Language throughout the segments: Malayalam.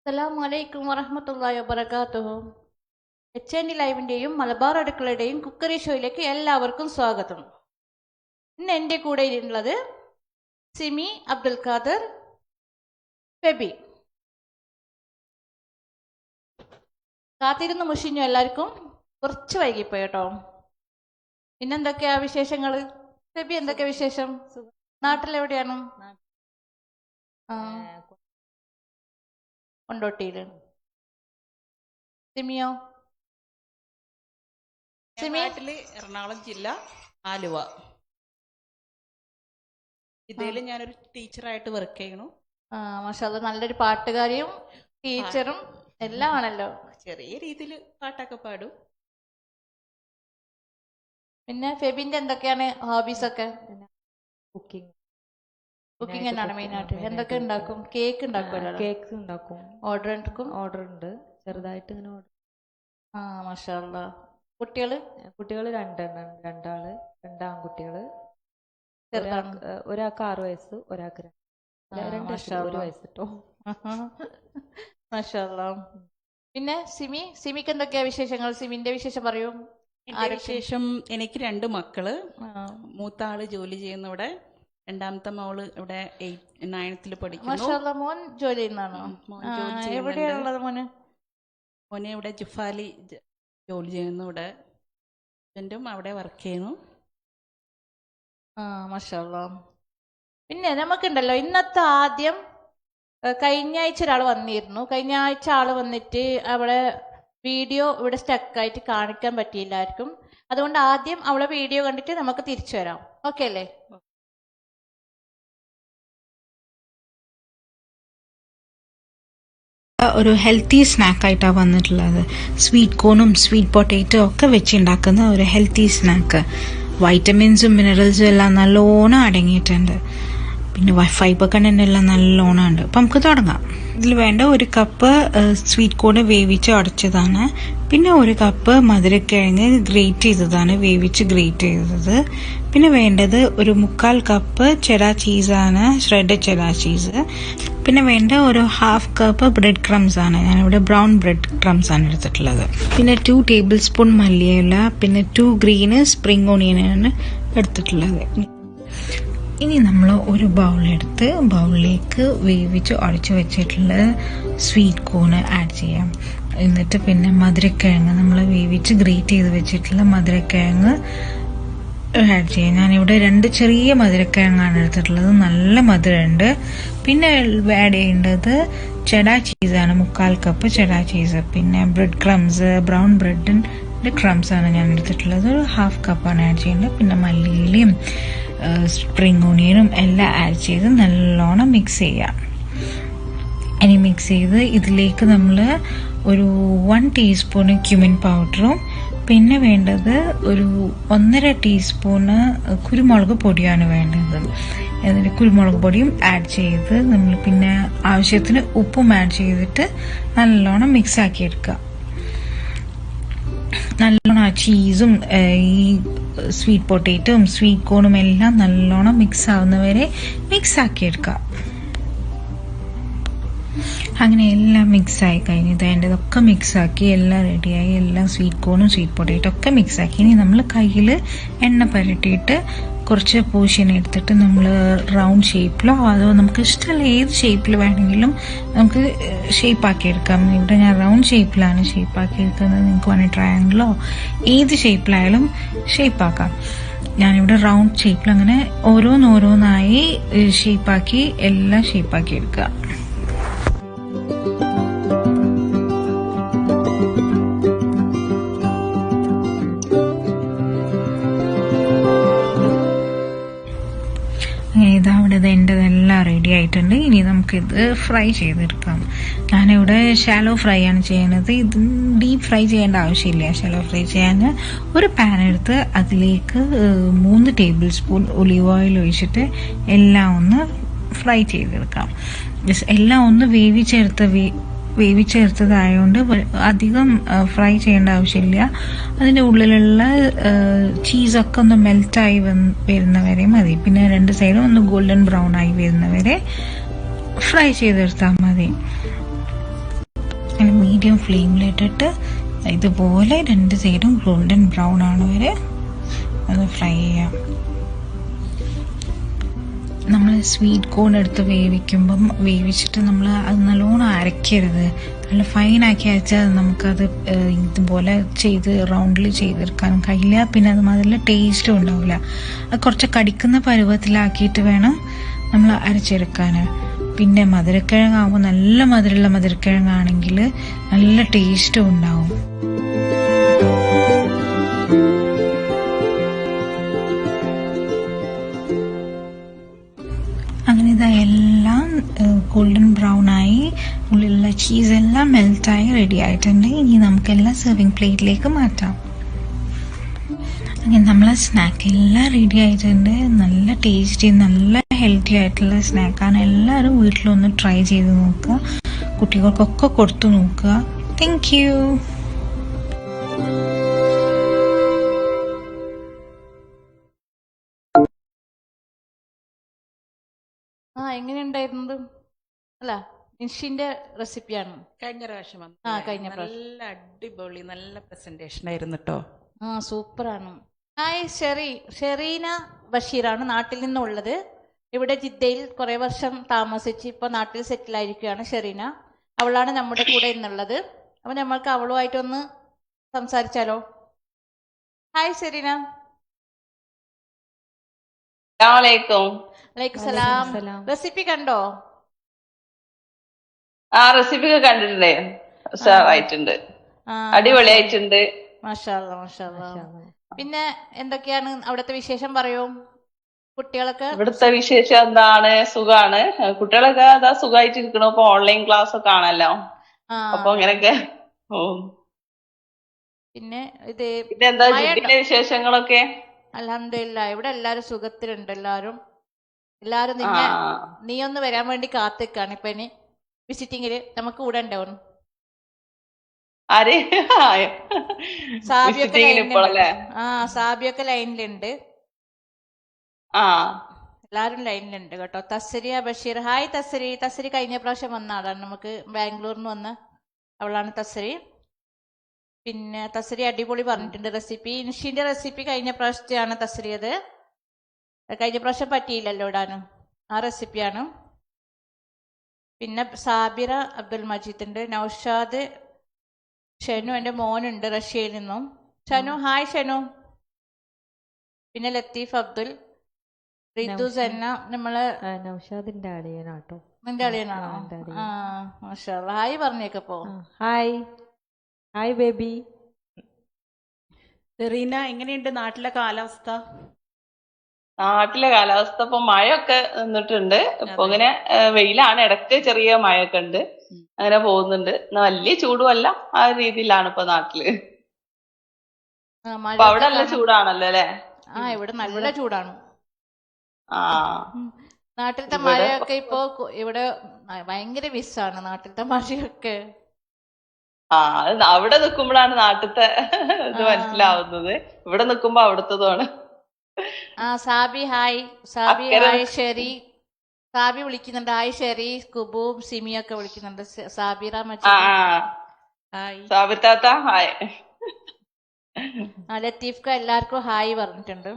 അസ്സലാമലൈക്കും വറഹ്മത്തുള്ളാഹി വബറകാതുഹു. HND ലൈവിൻ്റെയും മലബാർ അടുക്കളയുടെയും കുക്കറി ഷോയിലേക്ക് എല്ലാവർക്കും സ്വാഗതം. ഇന്ന് എൻ്റെ കൂടെ ഉള്ളത് സിമി, അബ്ദുൽ ഖാദർ, ഫെബി. കാത്തിരുന്ന് മുഷിഞ്ഞു എല്ലാവർക്കും. കുറച്ച് വൈകിപ്പോയി കേട്ടോ. പിന്നെന്തൊക്കെയാ വിശേഷങ്ങൾ? ഫെബി, എന്തൊക്കെയാ വിശേഷം? നാട്ടിലെവിടെയാണ്? കൊണ്ടോട്ടിയില്. സിമിയോ? സിമി നാട്ടില് എറണാകുളം ജില്ല, ആലുവ. ഇതില് ഞാനൊരു ടീച്ചറായിട്ട് വർക്ക് ചെയ്യണു. മാഷാഅല്ലാഹ്, നല്ലൊരു പാട്ടുകാരിയും ടീച്ചറും എല്ലാം ആണല്ലോ. ചെറിയ രീതിയിൽ പാട്ടൊക്കെ പാടും. പിന്നെ ഫെബിന്റെ എന്തൊക്കെയാണ് ഹോബീസ് ഒക്കെ? കുക്കിംഗ് തന്നെയാണ് മെയിൻ ആയിട്ട്. എന്തൊക്കെ ഉണ്ടാക്കും? കേക്ക് ഉണ്ടാക്കുമല്ലോ. കേക്ക്സ് ഉണ്ടാക്കും. ഓർഡർ എടുക്കും? ഓർഡർ ഉണ്ട്, ചെറുതായിട്ട് ഇങ്ങനെ ഓർഡർ. മാഷാഅല്ലാഹ്. കുട്ടികൾ രണ്ടാള്, രണ്ടാൺകുട്ടികള്. ചെറുതാണ്. ഒരാൾക്ക് 6 വയസ്സ്, ഒരാൾക്ക് 2 വയസ്സ് കേട്ടോ. മാഷാഅല്ലാഹ്. പിന്നെ സിമിക്ക് എന്തൊക്കെയാ വിശേഷങ്ങൾ? സിമിന്റെ വിശേഷം പറയൂ. വിശേഷം, എനിക്ക് 2 മക്കള്. മൂത്ത ആള് ജോലി ചെയ്യുന്നവിടെ, രണ്ടാമത്തെ മോള് ഇവിടെ 9th പഠിക്കുന്നു. മാഷാഅല്ലാഹ്. മോൻ ജോലി ചെയ്യുന്നതാണോ? എവിടെയാണുള്ളത് മോന്? മോനെ ഇവിടെ ജുഫാലി ജോലി ചെയ്യുന്നു. ഇവിടെ ഹസ്ബൻഡും അവിടെ വർക്ക് ചെയ്യുന്നു. മാഷാഅല്ലാഹ്. പിന്നെ നമുക്കുണ്ടല്ലോ ഇന്നത്തെ ആദ്യം കഴിഞ്ഞ ആഴ്ച ഒരാൾ വന്നിരുന്നു. കഴിഞ്ഞ ആഴ്ച ആള് വന്നിട്ട് അവളെ വീഡിയോ ഇവിടെ സ്റ്റക്കായിട്ട് കാണിക്കാൻ പറ്റിയില്ലായിരിക്കും. അതുകൊണ്ട് ആദ്യം അവളെ വീഡിയോ കണ്ടിട്ട് നമുക്ക് തിരിച്ചു വരാം. ഓക്കെ അല്ലേ? ഒരു ഹെൽത്തി സ്നാക്കായിട്ടാണ് വന്നിട്ടുള്ളത്. സ്വീറ്റ് കോണും സ്വീറ്റ് പൊട്ടേറ്റോ ഒക്കെ വെച്ചുണ്ടാക്കുന്ന ഒരു ഹെൽത്തി സ്നാക്ക്. വൈറ്റമിൻസും മിനറൽസും എല്ലാം നല്ലോണം അടങ്ങിയിട്ടുണ്ട്. പിന്നെ ഫൈബർ കണ്ടന്റ് എല്ലാം നല്ലോണം ഉണ്ട്. അപ്പം നമുക്ക് തുടങ്ങാം. ഇതിൽ വേണ്ട 1 കപ്പ് സ്വീറ്റ് കോൺ വേവിച്ച് ഉടച്ചതാണ്. പിന്നെ 1 കപ്പ് മധുരക്കിഴങ്ങ് ഗ്രേറ്റ് ചെയ്തതാണ്, വേവിച്ച് ഗ്രേറ്റ് ചെയ്തത്. പിന്നെ വേണ്ടത് 1/4 കപ്പ് ചെഡാർ ചീസാണ്, ഷ്രെഡ് ചെഡാർ ചീസ്. പിന്നെ വേണ്ട 1/2 കപ്പ് ബ്രെഡ് ക്രംസ് ആണ്. ഞാനിവിടെ ബ്രൗൺ ബ്രെഡ് ക്രംസ് ആണ് എടുത്തിട്ടുള്ളത്. പിന്നെ 2 ടേബിൾ സ്പൂൺ മല്ലിയില, പിന്നെ 2 ഗ്രീന് സ്പ്രിംഗ് ഓണിയനാണ് എടുത്തിട്ടുള്ളത്. ഇനി നമ്മൾ ഒരു ബൗളെടുത്ത് ബൗളിലേക്ക് വേവിച്ച് ഉടച്ച് വെച്ചിട്ടുള്ള സ്വീറ്റ് കോണ് ആഡ് ചെയ്യാം. എന്നിട്ട് പിന്നെ മധുരക്കിഴങ്ങ്, നമ്മൾ വേവിച്ച് ഗ്രേറ്റ് ചെയ്ത് വെച്ചിട്ടുള്ള മധുരക്കിഴങ്ങ് ആഡ് ചെയ്യാം. ഞാനിവിടെ 2 ചെറിയ മധുരക്കിഴങ്ങാണ് എടുത്തിട്ടുള്ളത്, നല്ല മധുരമുണ്ട്. പിന്നെ ആഡ് ചെയ്യേണ്ടത് ചെഡാർ ചീസാണ്, 1/4 കപ്പ് ചെഡാർ ചീസ്. പിന്നെ ബ്രെഡ് ക്രംസ്, ബ്രൗൺ ബ്രെഡിൻ്റെ ക്രംസ് ആണ് ഞാൻ എടുത്തിട്ടുള്ളത്, 1/2 കപ്പാണ് ആഡ് ചെയ്യേണ്ടത്. പിന്നെ മല്ലിയിലയും സ്പ്രിംഗ് ഓണിയനും എല്ലാം ആഡ് ചെയ്ത് നല്ലോണം മിക്സ് ചെയ്യാം. ഇനി മിക്സ് ചെയ്ത് ഇതിലേക്ക് നമ്മൾ ഒരു 1 ടീസ്പൂണ് ക്യുമിൻ പൗഡറും, പിന്നെ വേണ്ടത് ഒരു 1.5 ടീസ്പൂണ് കുരുമുളക് പൊടിയാണ് വേണ്ടത്. എന്നിട്ട് കുരുമുളക് പൊടിയും ആഡ് ചെയ്ത് നമ്മൾ പിന്നെ ആവശ്യത്തിന് ഉപ്പും ആഡ് ചെയ്തിട്ട് നല്ലോണം മിക്സ് ആക്കി എടുക്കുക. നല്ലോണം ആ ചീസും ഈ സ്വീറ്റ് പൊട്ടേറ്റോയും സ്വീറ്റ് കോണും എല്ലാം നല്ലോണം മിക്സ് ആവുന്നവരെ മിക്സ് ആക്കി എടുക്കുക. അങ്ങനെ എല്ലാം മിക്സ് ആയി കഴിഞ്ഞ് ഇതൊക്കെ മിക്സ് ആക്കി എല്ലാം റെഡിയായി. എല്ലാം സ്വീറ്റ് കോണും സ്വീറ്റ് പൊട്ടേറ്റോ ഒക്കെ മിക്സ് ആക്കി ഇനി നമ്മൾ കയ്യിൽ എണ്ണ പുരട്ടിയിട്ട് കുറച്ച് പോർഷൻ എടുത്തിട്ട് നമ്മൾ റൗണ്ട് ഷേപ്പിലോ അതോ നമുക്ക് ഇഷ്ടമുള്ള ഏത് ഷേപ്പിൽ വേണമെങ്കിലും നമുക്ക് ഷേപ്പാക്കി എടുക്കാം. ഇവിടെ ഞാൻ റൗണ്ട് ഷേപ്പിലാണ് ഷേപ്പാക്കി എടുക്കുന്നത്. നിങ്ങൾക്ക് വേണമെങ്കിൽ ട്രയാങ്കിളോ ഏത് ഷേപ്പിലായാലും ഷേപ്പാക്കാം. ഞാനിവിടെ റൗണ്ട് ഷേപ്പിൽ അങ്ങനെ ഓരോന്നോരോന്നായി ഷേപ്പാക്കി എല്ലാം ഷേപ്പാക്കി എടുക്കുക. ഇതവിടെ എൻ്റെതെല്ലാം റെഡി ആയിട്ടുണ്ട്. ഇനി നമുക്കിത് ഫ്രൈ ചെയ്തെടുക്കാം. ഞാനിവിടെ ഷാലോ ഫ്രൈ ആണ് ചെയ്യുന്നത്. ഇത് ഡീപ്പ് ഫ്രൈ ചെയ്യേണ്ട ആവശ്യമില്ല. ഷാലോ ഫ്രൈ ചെയ്യാൻ ഒരു പാൻ എടുത്ത് അതിലേക്ക് 3 ടേബിൾ സ്പൂൺ ഒലിവ് ഓയിൽ ഒഴിച്ചിട്ട് എല്ലാം ഒന്ന് ഫ്രൈ ചെയ്തെടുക്കാം. എല്ലാം ഒന്ന് വേവിച്ചെടുത്തതായതുകൊണ്ട് അധികം ഫ്രൈ ചെയ്യേണ്ട ആവശ്യമില്ല. അതിൻ്റെ ഉള്ളിലുള്ള ചീസൊക്കെ ഒന്ന് മെൽറ്റായി വരുന്നവരെ മതി. പിന്നെ 2 സൈഡും ഒന്ന് ഗോൾഡൻ ബ്രൗൺ ആയി വരുന്നവരെ ഫ്രൈ ചെയ്തെടുത്താൽ മതി. അങ്ങനെ മീഡിയം ഫ്ലെയിമിലിട്ടിട്ട് ഇതുപോലെ 2 സൈഡും ഗോൾഡൻ ബ്രൗൺ ആണ് വരെ അത് ഫ്രൈ ചെയ്യാം. നമ്മൾ സ്വീറ്റ് കോൺ എടുത്ത് വേവിച്ചിട്ട് നമ്മൾ അത് നല്ലോണം അരയ്ക്കരുത്. നല്ല ഫൈനാക്കി അരച്ചാൽ നമുക്കത് ഇതുപോലെ ചെയ്ത് റൗണ്ടിൽ ചെയ്തെടുക്കാനും കഴിയില്ല. പിന്നെ അത് നല്ല ടേസ്റ്റും ഉണ്ടാവില്ല. അത് കുറച്ച് കടിക്കുന്ന പരുവത്തിലാക്കിയിട്ട് വേണം നമ്മൾ അരച്ചെടുക്കാൻ. പിന്നെ മധുരക്കിഴങ്ങാകുമ്പോൾ നല്ല മധുരമുള്ള മധുരക്കിഴങ്ങാണെങ്കിൽ നല്ല ടേസ്റ്റും ഉണ്ടാവും. അങ്ങനെ ഇതെല്ലാം ഗോൾഡൻ ബ്രൗൺ ആയി, ഉള്ളിലുള്ള ചീസെല്ലാം മെൽറ്റായി റെഡി ആയിട്ടുണ്ട്. ഇനി നമുക്കെല്ലാം സെർവിങ് പ്ലേറ്റിലേക്ക് മാറ്റാം. അങ്ങനെ നമ്മളെ സ്നാക്ക് എല്ലാം റെഡി ആയിട്ടുണ്ട്. നല്ല ടേസ്റ്റി നല്ല ഹെൽത്തി ആയിട്ടുള്ള സ്നാക്കാണ്. എല്ലാവരും വീട്ടിലൊന്ന് ട്രൈ ചെയ്ത് നോക്കുക. കുട്ടികൾക്കൊക്കെ കൊടുത്തു നോക്കുക. Thank you. എങ്ങനെയുണ്ടായിരുന്നത് അല്ല? നിഷിന്റെ റെസിപ്പിയാണ് കഴിഞ്ഞ പ്രാവശ്യം വന്നത്. കഴിഞ്ഞ പ്രാവശ്യം നല്ല അടിപൊളി നല്ല പ്രസന്റേഷൻ ആയിരുന്നു കേട്ടോ. സൂപ്പറാണ്. ഹായ് ഷെറീന ബഷീറാണ് നാട്ടിൽ നിന്നുള്ളത്. ഇവിടെ ജിദ്ദയിൽ കുറെ വർഷം താമസിച്ച് ഇപ്പൊ നാട്ടിൽ സെറ്റിൽ ആയിരിക്കുകയാണ് ഷെറീന. അവളാണ് നമ്മുടെ കൂടെ ഇന്നുള്ളത്. അപ്പൊ നമ്മൾക്ക് അവളുമായിട്ടൊന്ന് സംസാരിച്ചാലോ? ഹായ് ഷെറീന. വലൈക്കും സലാം. റെസിപ്പി കണ്ടോ? റെസിപ്പി ഒക്കെ കണ്ടിട്ടുണ്ടേ. ഉഷാറായിട്ടുണ്ട്, അടിപൊളിയായിട്ടുണ്ട്. മാഷാ അല്ലാ, മാഷാ അല്ലാ. പിന്നെ എന്തൊക്കെയാണ് അവിടുത്തെ വിശേഷം പറയൂ? കുട്ടികളൊക്കെ ഇവിടുത്തെ വിശേഷം എന്താണ്? സുഖാണ്. കുട്ടികളൊക്കെ അതാ സുഖമായിട്ട് ഇരിക്കണു. ഇപ്പൊ ഓൺലൈൻ ക്ലാസ് ഒക്കെ ആണല്ലോ. അപ്പൊ അങ്ങനെയൊക്കെ. പിന്നെ എന്താ ജിദ്ദയിലെ വിശേഷങ്ങളൊക്കെ? അൽഹംദുലില്ലാ ഇവിടെ എല്ലാരും സുഖത്തിലുണ്ട്. എല്ലാരും നീ ഒന്ന് വരാൻ വേണ്ടി കാത്തിക്കാണ്. ഇപ്പൊ ഇനി വിസിറ്റിങ്ങില് നമുക്ക് കൂടെ ഉണ്ടാവും. സാബിയൊക്കെ ലൈനിലുണ്ട്. എല്ലാരും ലൈനിലുണ്ട് കേട്ടോ. തസ്രിയ ബഷീർ, ഹായ് തസ്രി. തസ്രി കഴിഞ്ഞ പ്രാവശ്യം വന്ന ആളാണ്, നമുക്ക് ബാംഗ്ലൂരിൽ നിന്ന് വന്ന അവളാണ് തസ്രി. പിന്നെ തസ്രി അടിപൊളി പറഞ്ഞിട്ടുണ്ട് റെസിപ്പി. ഇൻഷിന്റെ റെസിപ്പി കഴിഞ്ഞ പ്രാവശ്യത്തെയാണ് തസ്രിയത്. കഴിഞ്ഞ പ്രാവശ്യം പറ്റിയില്ലല്ലോ ഇടാനും. ആ റെസിപ്പിയാണ്. പിന്നെ സാബിറ അബ്ദുൽ മജീദുണ്ട്. നൗഷാദ് ഷെനു എൻ്റെ മോനുണ്ട് റഷ്യയിൽ നിന്നും. ഷനു ഹായ് ഷനു. പിന്നെ ലത്തീഫ് അബ്ദുൽ, റിതു സന്ന, നമ്മള് നൗഷാദിന്റെ അളിയനാട്ടോ. നിന്റെ അളിയനാണോ? മാഷാ അല്ലാ. ഹായ് പറഞ്ഞേക്കപ്പോ. Hi hi baby. സെറീന, എങ്ങനെയുണ്ട് നാട്ടിലെ കാലാവസ്ഥ? നാട്ടിലെ കാലാവസ്ഥ ഇപ്പൊ മഴയൊക്കെ നിന്നിട്ടുണ്ട്. ഇപ്പൊ ഇങ്ങനെ വെയിലാണ്, ഇടയ്ക്ക് ചെറിയ മഴയൊക്കെ ഉണ്ട്. അങ്ങനെ പോകുന്നുണ്ട്. വലിയ ചൂടും അല്ല, ആ രീതിയിലാണ് ഇപ്പൊ നാട്ടില്. അവിടെ നല്ല ചൂടാണല്ലോ അല്ലെ? ഇവിടെ നല്ല ചൂടാണ്. നാട്ടിലത്തെ മഴയൊക്കെ ഇപ്പൊ ഇവിടെ ഭയങ്കര മിസ്സാണ് നാട്ടിലത്തെ മഴയൊക്കെ. അവിടെ നിക്കുമ്പോഴാണ് നാട്ടിലത്തെ ഇത് മനസ്സിലാവുന്നത്. ഇവിടെ നിക്കുമ്പോ അവിടുത്തതാണ്. സാബി ഹായ്. സാബി ഹായ്. ഷെറി സാബി വിളിക്കുന്നുണ്ട്. ഹായ് ഷെറി. കുബൂം സിമിയൊക്കെ വിളിക്കുന്നുണ്ട്. സാബിറ മച്ചി ഹായ്. ഹായ്. ലത്തീഫ്ക എല്ലാവർക്കും ഹായ് പറഞ്ഞിട്ടുണ്ട്.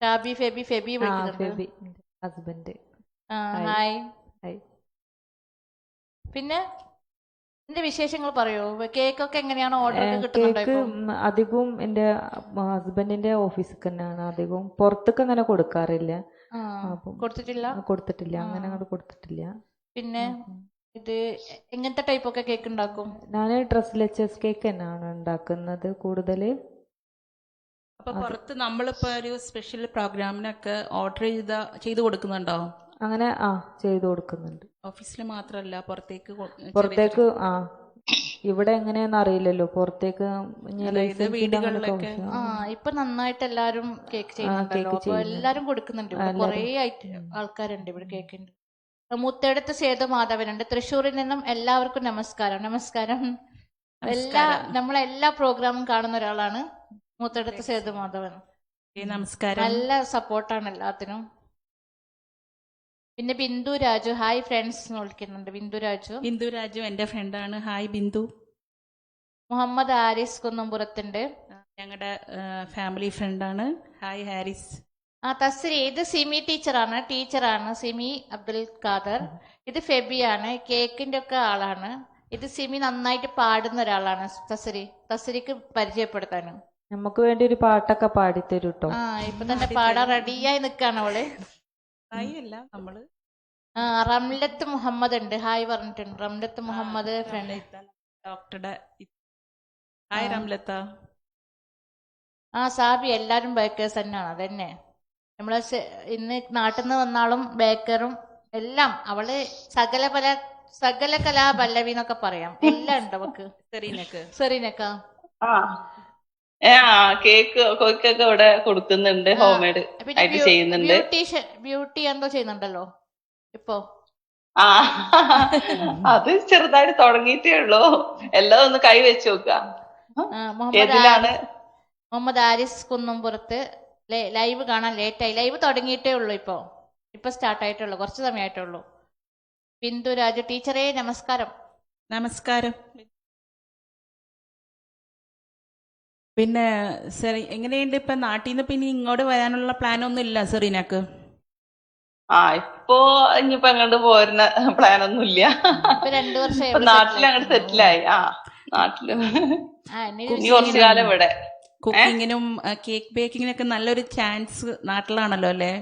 ഷാബി ഫെബി വിളിക്കുന്നുണ്ട്. Husband hi. പിന്നെ എന്റെ വിശേഷങ്ങൾ പറയൂ. കേക്കൊക്കെ എങ്ങനെയാണ്? ഓർഡർ കേക്ക് അധികവും എന്റെ ഹസ്ബൻഡിന്റെ ഓഫീസിൽ തന്നെയാണ് അധികവും. പുറത്തേക്ക് അങ്ങനെ കൊടുക്കാറില്ല. കൊടുത്തിട്ടില്ല അങ്ങനെ അങ്ങോട്ട് കൊടുത്തിട്ടില്ല. പിന്നെ ഇത് എങ്ങനത്തെ ടൈപ്പ് ഒക്കെ കേക്ക് ഉണ്ടാക്കും? ഞാൻ ഡ്രസ്ലെച്ചസ് കേക്ക് തന്നെയാണ് ഉണ്ടാക്കുന്നത് കൂടുതല്. അപ്പൊ പുറത്ത് നമ്മളിപ്പോ ഒരു സ്പെഷ്യൽ പ്രോഗ്രാമിനൊക്കെ ഓർഡർ ചെയ്ത് കൊടുക്കുന്നുണ്ടോ? അങ്ങനെ ചെയ്തു കൊടുക്കുന്നുണ്ട്. ഓഫീസിൽ മാത്രല്ല, പുറത്തേക്ക് ഇവിടെ എങ്ങനെയാന്ന് അറിയില്ലല്ലോ. പുറത്തേക്ക് വീടുകളിലൊക്കെ ഇപ്പൊ നന്നായിട്ട് എല്ലാരും കേക്ക് ചെയ്യുന്നുണ്ടല്ലോ. അപ്പൊ എല്ലാരും കൊടുക്കുന്നുണ്ട്. കുറെ ആൾക്കാരുണ്ട് ഇവിടെ കേക്കിന്റെ. മുത്തേടത്ത് സേതുമാധവനുണ്ട് തൃശ്ശൂരിൽ നിന്നും. എല്ലാവർക്കും നമസ്കാരം. നമസ്കാരം. നമ്മളെല്ലാ പ്രോഗ്രാമും കാണുന്ന ഒരാളാണ് മുത്തേടത്ത് സേതുമാധവൻ. നമസ്കാരം. നല്ല സപ്പോർട്ടാണ് എല്ലാത്തിനും. പിന്നെ ബിന്ദു രാജു ഹായ് ഫ്രണ്ട്സ് എന്ന് വിളിക്കുന്നുണ്ട്. ബിന്ദു രാജു. ബിന്ദു രാജു എൻ്റെ ഫ്രണ്ടാണ്. ഹായ് ബിന്ദു. മുഹമ്മദ് ഹാരിസ് കുന്നംപുറത്തുണ്ട്. ഞങ്ങളുടെ ഫാമിലി ഫ്രണ്ടാണ്. ഹായ് ഹാരിസ്. തസ്രി ഇത് സിമി ടീച്ചറാണ് സിമി അബ്ദുൽ ഖാദർ. ഇത് ഫെബിയാണ്, കേക്കിന്റെ ഒക്കെ ആളാണ്. ഇത് സിമി നന്നായിട്ട് പാടുന്ന ഒരാളാണ്. തസ്രിക്ക് പരിചയപ്പെടുത്താനും. നമുക്ക് വേണ്ടി ഒരു പാട്ടൊക്കെ പാടിത്തരൂ കേട്ടോ. ഇപ്പൊ തന്നെ പാടാൻ റെഡിയായി നിക്കാണ് അവള്. ഹായ് അല്ല നമ്മള് റംലത്ത് മുഹമ്മദ് ഉണ്ട്, ഹായ് പറഞ്ഞിട്ടുണ്ട്. റംലത്ത് മുഹമ്മദ് ഫ്രണ്ട് ഡോക്ടറുടെ. ഹായ് റംലത്ത. സാബി എല്ലാരും ബേക്കേഴ്സ് തന്നെയാണ്. അതന്നെ നമ്മളെ ഇന്ന് നാട്ടിൽ നിന്ന് വന്നാളും ബേക്കറും എല്ലാം. അവള് സകല കലാ പല്ലവി എന്നൊക്കെ പറയാം. എല്ലാം ഉണ്ട് അവക്ക്. സെറീനക്ക കേക്കൊക്കെ ഇവിടെ കൊടുക്കുന്നുണ്ട്, ഹോംമെയ്ഡ് ആയിട്ട് ചെയ്യുന്നുണ്ട്. ബ്യൂട്ടി എന്തോ ചെയ്യുന്നുണ്ടല്ലോ ഇപ്പൊ. അത് ചെറുതായിട്ട് തുടങ്ങിയിട്ടേ ഉള്ളൂ. എല്ലാം ഒന്ന് കൈ വെച്ച് നോക്കാം. മുഹമ്മദ് ആരിസ് കുന്നുംപുറത്ത്. ലൈവ് കാണാൻ ലേറ്റായി. ലൈവ് തുടങ്ങിയിട്ടേ ഉള്ളൂ. ഇപ്പൊ സ്റ്റാർട്ട് ആയിട്ടുള്ളൂ, കുറച്ച് സമയമായിട്ടുള്ളൂ. ബിന്ദു രാജു ടീച്ചറേ നമസ്കാരം. നമസ്കാരം. പിന്നെ എങ്ങനെയുണ്ട് ഇപ്പൊ നാട്ടിൽ നിന്ന്? പിന്നെ ഇങ്ങോട്ട് വരാനുള്ള പ്ലാൻ ഒന്നും ഇല്ല സെറീനക്ക്? ഇപ്പൊ ഇനിയിപ്പോ അങ്ങോട്ട് പോരുന്ന പ്ലാനൊന്നും ഇല്ല. 2 വർഷം നാട്ടിൽ അങ്ങോട്ട് സെറ്റിലായി. നാട്ടില് ഇനി കുറച്ചു കാലം ഇവിടെ. കുക്കിങ്ങിനും കേക്ക് ബേക്കിങ്ങിനൊക്കെ നല്ലൊരു ചാൻസ് നാട്ടിലാണല്ലോ അല്ലേ?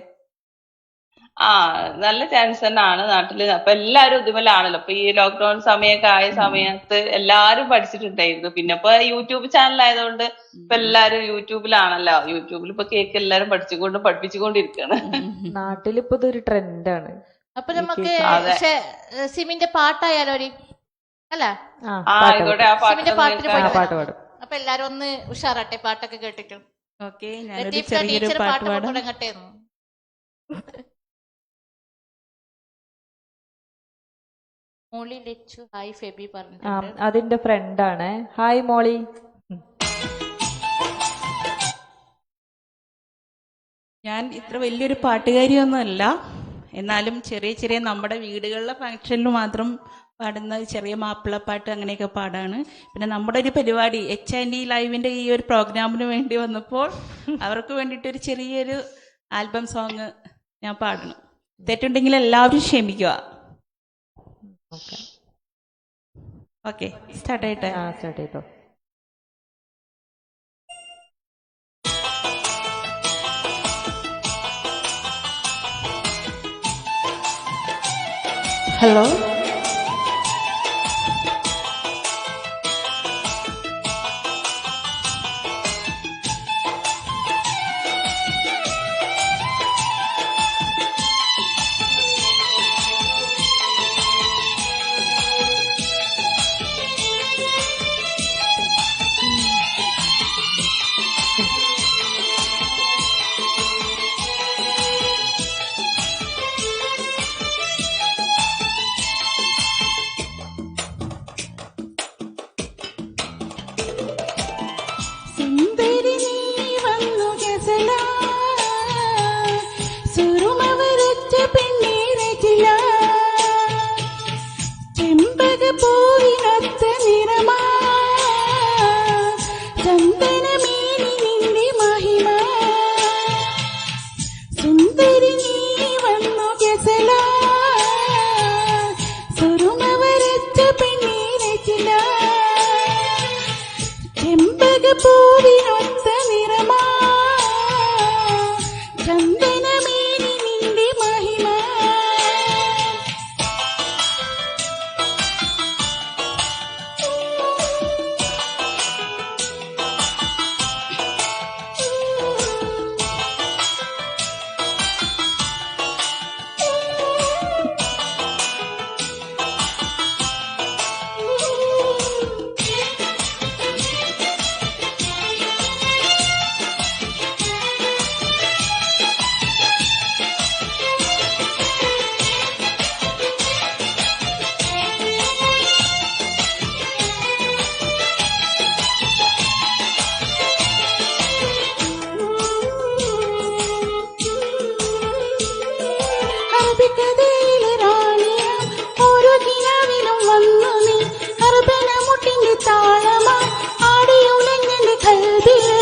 നല്ല ചാൻസ് തന്നെയാണ് നാട്ടില്. അപ്പൊ എല്ലാരും ഇതുമല്ലാണല്ലോ. ഇപ്പൊ ഈ ലോക്ക്ഡൌൺ സമയമൊക്കെ ആയ സമയത്ത് എല്ലാരും പഠിച്ചിട്ടുണ്ടായിരുന്നു. പിന്നെ ഇപ്പൊ യൂട്യൂബ് ചാനൽ ആയതുകൊണ്ട് ഇപ്പൊ എല്ലാരും യൂട്യൂബിലാണല്ലോ. യൂട്യൂബിൽ ഇപ്പൊ കേക്ക് എല്ലാരും പഠിപ്പിച്ചുകൊണ്ടിരിക്കുകയാണ്. നാട്ടിലിപ്പോ ഇതൊരു ട്രെൻഡാണ്. അപ്പൊ നമുക്ക് സിമിന്റെ പാട്ടായാലോ അല്ല? ആയിക്കോട്ടെ, ആ സിമിന്റെ പാട്ടിന് പാട്ട് പാടും. അപ്പൊ എല്ലാരും ഒന്ന് ഉഷാറാട്ടെ പാട്ടൊക്കെ കേട്ടിട്ട്. ഓക്കെ, ടീച്ചർ പാട്ട് തുടങ്ങട്ടെ. മോളി ലച്ചു ഹായ് ഫെബി പറഞ്ഞിട്ടുണ്ട്. അതിന്റെ ഫ്രണ്ടാണ്. ഹായ് മോളി. ഞാൻ ഇത്ര വലിയൊരു പാട്ടുകാരിയൊന്നുമല്ല, എന്നാലും ചെറിയ നമ്മുടെ വീടുകളിലെ ഫംഗ്ഷനിൽ മാത്രം പാടുന്ന ചെറിയ മാപ്പിളപ്പാട്ട് അങ്ങനെയൊക്കെ പാടാണ്. പിന്നെ നമ്മുടെ ഒരു പരിപാടി HND ലൈവിൻ്റെ ഈ ഒരു പ്രോഗ്രാമിന് വേണ്ടി വന്നപ്പോൾ അവർക്ക് വേണ്ടിയിട്ടൊരു ചെറിയൊരു ആൽബം സോങ് ഞാൻ പാടണം. തെറ്റുണ്ടെങ്കിൽ എല്ലാവരും ക്ഷമിക്കുക. ഓക്കെ, സ്റ്റാർട്ട് ആയിട്ടെ? സ്റ്റാർട്ട് ചെയ്തോ. ഹലോ, അറബിക്കഥയിലെ റാണിയാം ഓരോ കിനാവിലും വന്നു നീ അറബന മുട്ടിന്റെ താളമായി ആടിയുലഞ്ഞെന്റെ കൽബില്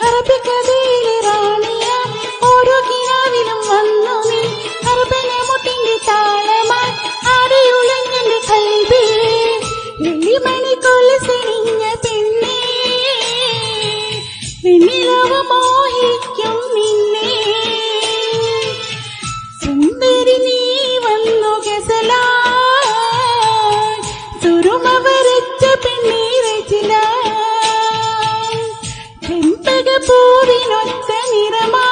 അറബിക്കഥയിലെ റാണിയാം ഓരോ കിനാവിലും വന്നു നീ അറബന മുട്ടിന്റെ താളമായി ആടിയുലഞ്ഞെന്റെ കൽബില് വെള്ളിമണി കൊലുസണിഞ്ഞ പെണ്ണേ വെണ്ണിലവ മോഹിക്കും നിന്നെ സുന്ദരി നീ വന്നു ഗസലായി സുറുമ വരച്ച പെണ്ണീരച്ചില ചെമ്പകപ്പൂവിനൊത്ത നിറമാ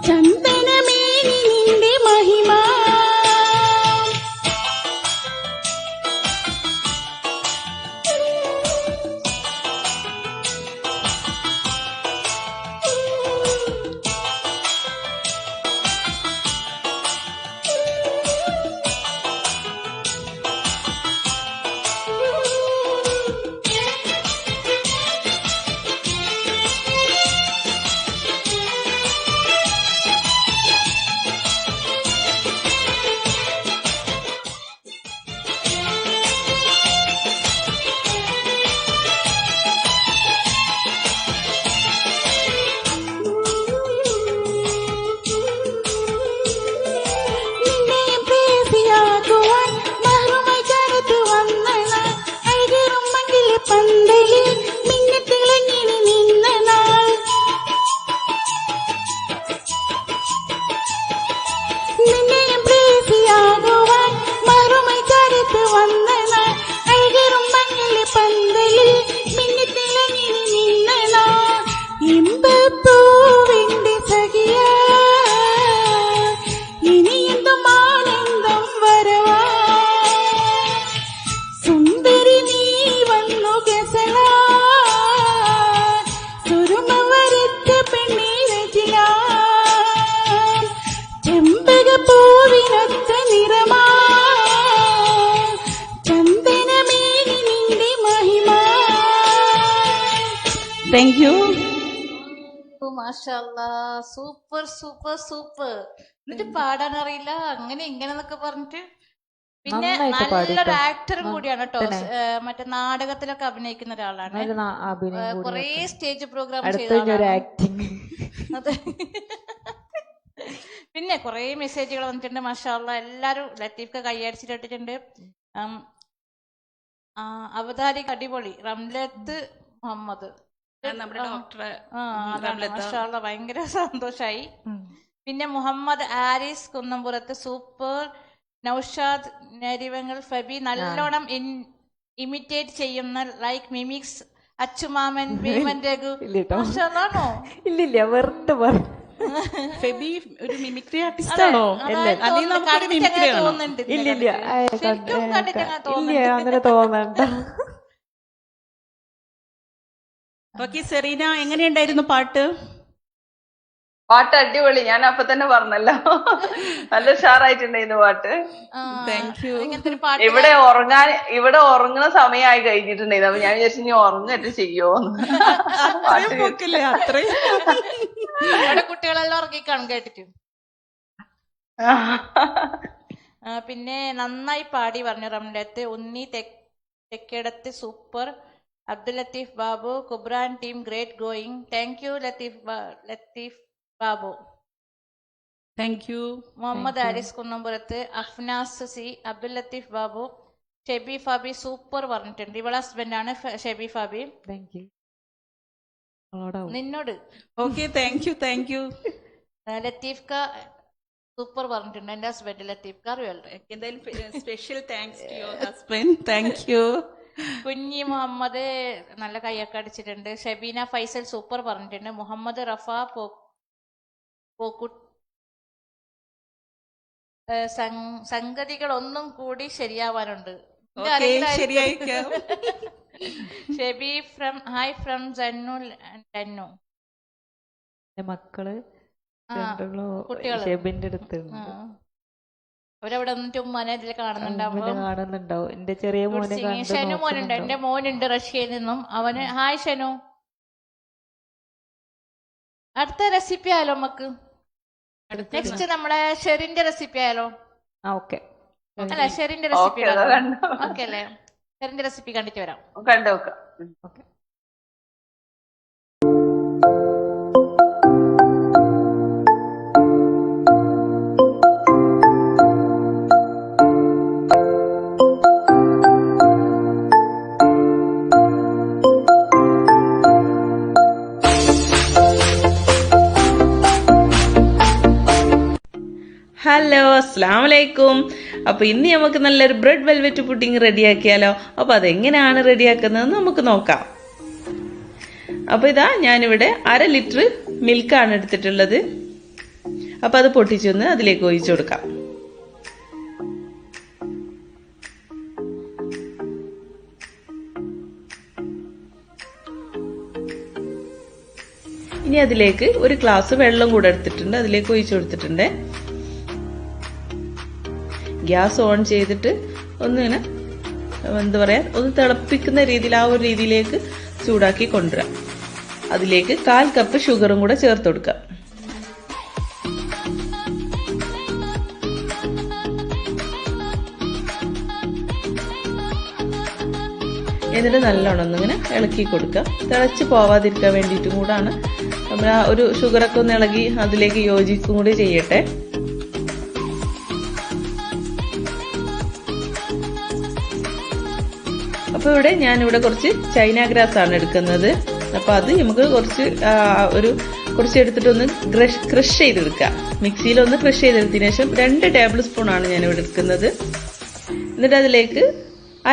ചന്ദനമേനി നിന്റെ മഹിമ നിന്നെയും പ്രേസിയാക്കുവാൻ മഹറുമായി ചരത്ത് വന്ന നാൾ അഴകേറും മണ്ണിലെ പന്തലിൽ മിന്നത്തിളങ്ങിനി നിന്ന നാൾ നിന്നെയും പ്രേസിയാകുവാൻ മഹറുമായി ചരത്ത് വന്ന നാൾ അഴകേറും മണ്ണിലെ പന്തലിൽ മിന്നത്തിളങ്ങിനി നിന്ന നാൾ ഇമ്പപ്പൂവിന്റെ സഖിയാ ഇനിയെന്തും ആനന്ദം വരവാ സുന്ദരി നീ വന്നു ഗസലാ സുറുമ വരച്ച പെണ്ണീരജില ചെമ്പകപ്പൂവിനൊത്ത നിറമാ ചന്ദനമേനി നിന്റെ മഹിമ. Thank you. മാഷാല്ലാ, സൂപ്പർ സൂപ്പർ സൂപ്പർ. എന്നിട്ട് പാടാൻ അറിയില്ല അങ്ങനെ ഇങ്ങനെ എന്നൊക്കെ പറഞ്ഞിട്ട്. പിന്നെ നന്നായിട്ട് നല്ലൊരു പാടിട്ടോ. ആക്ടറും കൂടിയാണ് കേട്ടോ. മറ്റേ നാടകത്തിലൊക്കെ അഭിനയിക്കുന്ന ഒരാളാണ്. നല്ല അഭിനയം കൂടി കൊറേ സ്റ്റേജ് പ്രോഗ്രാം അടുത്ത ചെയ്ത ഒരു ആളാണ്. ആക്ടിങ്. അതെ. പിന്നെ കൊറേ മെസ്സേജുകൾ വന്നിട്ടുണ്ട്. മാഷാല്ലാ, എല്ലാരും ലത്തീഫ്ക്ക് കൈയടിച്ചിട്ടിട്ടുണ്ട്. അവതാരിക അടിപൊളി. റംലത്ത് മുഹമ്മദ്, നമ്മുടെ ഡോക്ടറെ മാഷാല്ലാ, ഭയങ്കര സന്തോഷായി. പിന്നെ മുഹമ്മദ് ആരിസ് കുന്നംപുറത്ത് സൂപ്പർ. നൌഷാദ് നരിവങ്ങൾ ഫബി നല്ലോണം ഇമിറ്റേറ്റ് ചെയ്യുന്ന ലൈക്ക് മിമിക്സ്. അച്ചുമാമൻ ഭീമൻ രഘു. ഇല്ലട്ടോ. മാഷാല്ലാണോ? ഇല്ലില്ല, വെറുതെ പറഞ്ഞു. ഫെബി ഒരു മിമിക്രി ആർട്ടിസ്റ്റ് ആണോ? അല്ലെങ്കിൽ നമുക്കൊരു മിമിക്രി ആണോ? ഇല്ലില്ല, ഇല്ല, അങ്ങനെ തോന്നണ്ട. ഓക്കെ, സെറീന, എങ്ങനെയുണ്ടായിരുന്നു പാട്ട്? പാട്ട് അടിപൊളി. ഞാൻ അപ്പൊ തന്നെ പറഞ്ഞല്ലോ, നല്ല ഉഷാറായിട്ടുണ്ടായിരുന്നു പാട്ട്. Thank you. ഇവിടെ ഉറങ്ങുന്ന സമയമായി കഴിഞ്ഞിട്ടുണ്ടായിരുന്നു. അപ്പൊ ഞാൻ വിചാരിച്ചു ഇനി ഉറങ്ങിട്ട് ചെയ്യുമോന്ന്. കുട്ടികളെല്ലാം ഉറങ്ങിക്കാണും കേട്ടിട്ട്. പിന്നെ നന്നായി പാടി പറഞ്ഞു Ramlath. Unni Thekkedath super. Abdul Latheef Babu Kubran team great going. Thank you Latheef Babu. Thank you. Muhammad Aris Kunnampurath. Afnas C. Abdul Latheef Babu. Shebi Fabi super പറഞ്ഞിട്ടുണ്ട്. ഇവളെ ഹസ്ബൻഡാണ് ഷെബി ഫാബി. നിന്നോട് okay, thank you. Thank you. Latheef ക സൂപ്പർ പറഞ്ഞിട്ടുണ്ട്. എന്റെ ഹസ്ബൻഡ് ലത്തീഫ് ക അറിയാലോ. എന്തായാലും special thanks to your husband. Thank you. Kunhi Muhammad നല്ല കൈയൊക്കെ അടിച്ചിട്ടുണ്ട്. ഷബീന ഫൈസൽ സൂപ്പർ പറഞ്ഞിട്ടുണ്ട്. മുഹമ്മദ് റഫ സംഗതികൾ ഒന്നും കൂടി ശരിയാവാനുണ്ട്. Shebi from hi from Jannu. മക്കള് കുട്ടികള് ഷെബിന്റെ അടുത്തുണ്ട്. അവരവിടെ വന്നിട്ട് ഉമ്മാനെ ഇതിൽ കാണുന്നുണ്ടാവും. എന്റെ ചെറിയ മോനെ ഷനു മോനുണ്ട്. എന്റെ മോനുണ്ട് റഷ്യയിൽ നിന്നും. അവന് ഹായ് ഷനു. അടുത്ത റെസിപ്പി ആയാലോ നമുക്ക്? നെക്സ്റ്റ് നമ്മളെ ഷെറിന്റെ റെസിപ്പി ആയാലോ? ഓക്കെ. അല്ല, ഷെറിന്റെ റെസിപ്പി ഓക്കെ, അതാ കണ്ടു. ഓക്കെ അല്ലേ? ഷെറിന്റെ റെസിപ്പി കണ്ടിട്ട് വരാം. കണ്ടു നോക്കാം. ഓക്കെ. ഹലോ, അസ്സാം വലൈക്കും. അപ്പോൾ ഇന്ന് നമുക്ക് നല്ലൊരു ബ്രെഡ് വെൽവെറ്റ് പുഡിംഗ് റെഡിയാക്കിയാലോ? അപ്പോൾ അതെങ്ങനെയാണ് റെഡിയാക്കുന്നത് നമുക്ക് നോക്കാം. അപ്പോൾ ഇതാ ഞാനിവിടെ 1/2 ലിറ്റർ മിൽക്കാണ് എടുത്തിട്ടുള്ളത്. അപ്പോൾ അത് പൊട്ടിച്ചൊന്ന് അതിലേക്ക് ഒഴിച്ചു കൊടുക്കാം. ഇനി അതിലേക്ക് ഒരു ഗ്ലാസ് വെള്ളം കൂടെ എടുത്തിട്ടുണ്ട്, അതിലേക്ക് ഒഴിച്ചു കൊടുത്തിട്ടുണ്ട്. ഗ്യാസ് ഓൺ ചെയ്തിട്ട് ഒന്നിങ്ങനെ എന്താ പറയുക, ഒന്ന് തിളപ്പിക്കുന്ന രീതിയിൽ, ആ ഒരു രീതിയിലേക്ക് ചൂടാക്കി കൊണ്ടുവരാം. അതിലേക്ക് 1/4 കപ്പ് ഷുഗറും കൂടെ ചേർത്ത് കൊടുക്കാം. എന്നിട്ട് നല്ലോണം ഒന്നിങ്ങനെ ഇളക്കി കൊടുക്കാം. തിളച്ച് പോവാതിരിക്കാൻ വേണ്ടിയിട്ടും കൂടാണ് നമ്മൾ ആ ഒരു ഷുഗറൊക്കെ ഒന്ന് ഇളകി അതിലേക്ക് യോജിക്കും കൂടി ചെയ്യട്ടെ. അപ്പോൾ ഇവിടെ ഞാനിവിടെ കുറച്ച് ചൈന ഗ്രാസ് ആണ് എടുക്കുന്നത്. അപ്പോൾ അത് നമുക്ക് കുറച്ച് എടുത്തിട്ടൊന്ന് ക്രഷ് ചെയ്തെടുക്കാം. മിക്സിയിലൊന്ന് ക്രഷ് ചെയ്തെടുത്തതിന് ശേഷം 2 ടേബിൾ സ്പൂൺ ആണ് ഞാനിവിടെ എടുക്കുന്നത്. എന്നിട്ട് അതിലേക്ക്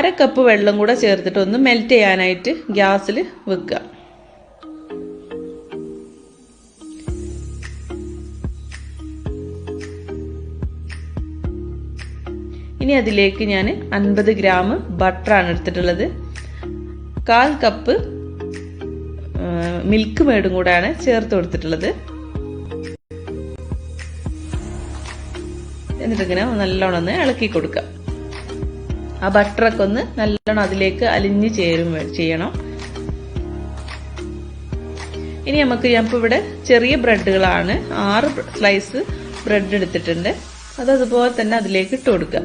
1/2 കപ്പ് വെള്ളം കൂടെ ചേർത്തിട്ട് ഒന്ന് മെൽറ്റ് ചെയ്യാനായിട്ട് ഗ്യാസിൽ വെക്കുക. ഇനി അതിലേക്ക് ഞാൻ 50 ഗ്രാം ബട്ടറാണ് എടുത്തിട്ടുള്ളത്. 1/4 കപ്പ് മിൽക്ക് മേഡും കൂടെയാണ് ചേർത്ത് കൊടുത്തിട്ടുള്ളത്. എന്നിട്ടിങ്ങനെ നല്ലോണം ഒന്ന് ഇളക്കി കൊടുക്കാം. ആ ബട്ടറൊക്കെ ഒന്ന് നല്ലോണം അതിലേക്ക് അലിഞ്ഞ് ചെയ്യണം. ഇനി ഞാനിപ്പോൾ ഇവിടെ ചെറിയ ബ്രെഡുകളാണ്, 6 സ്ലൈസ് ബ്രെഡ് എടുത്തിട്ടുണ്ട്. അതുപോലെ തന്നെ അതിലേക്ക് ഇട്ട് കൊടുക്കുക.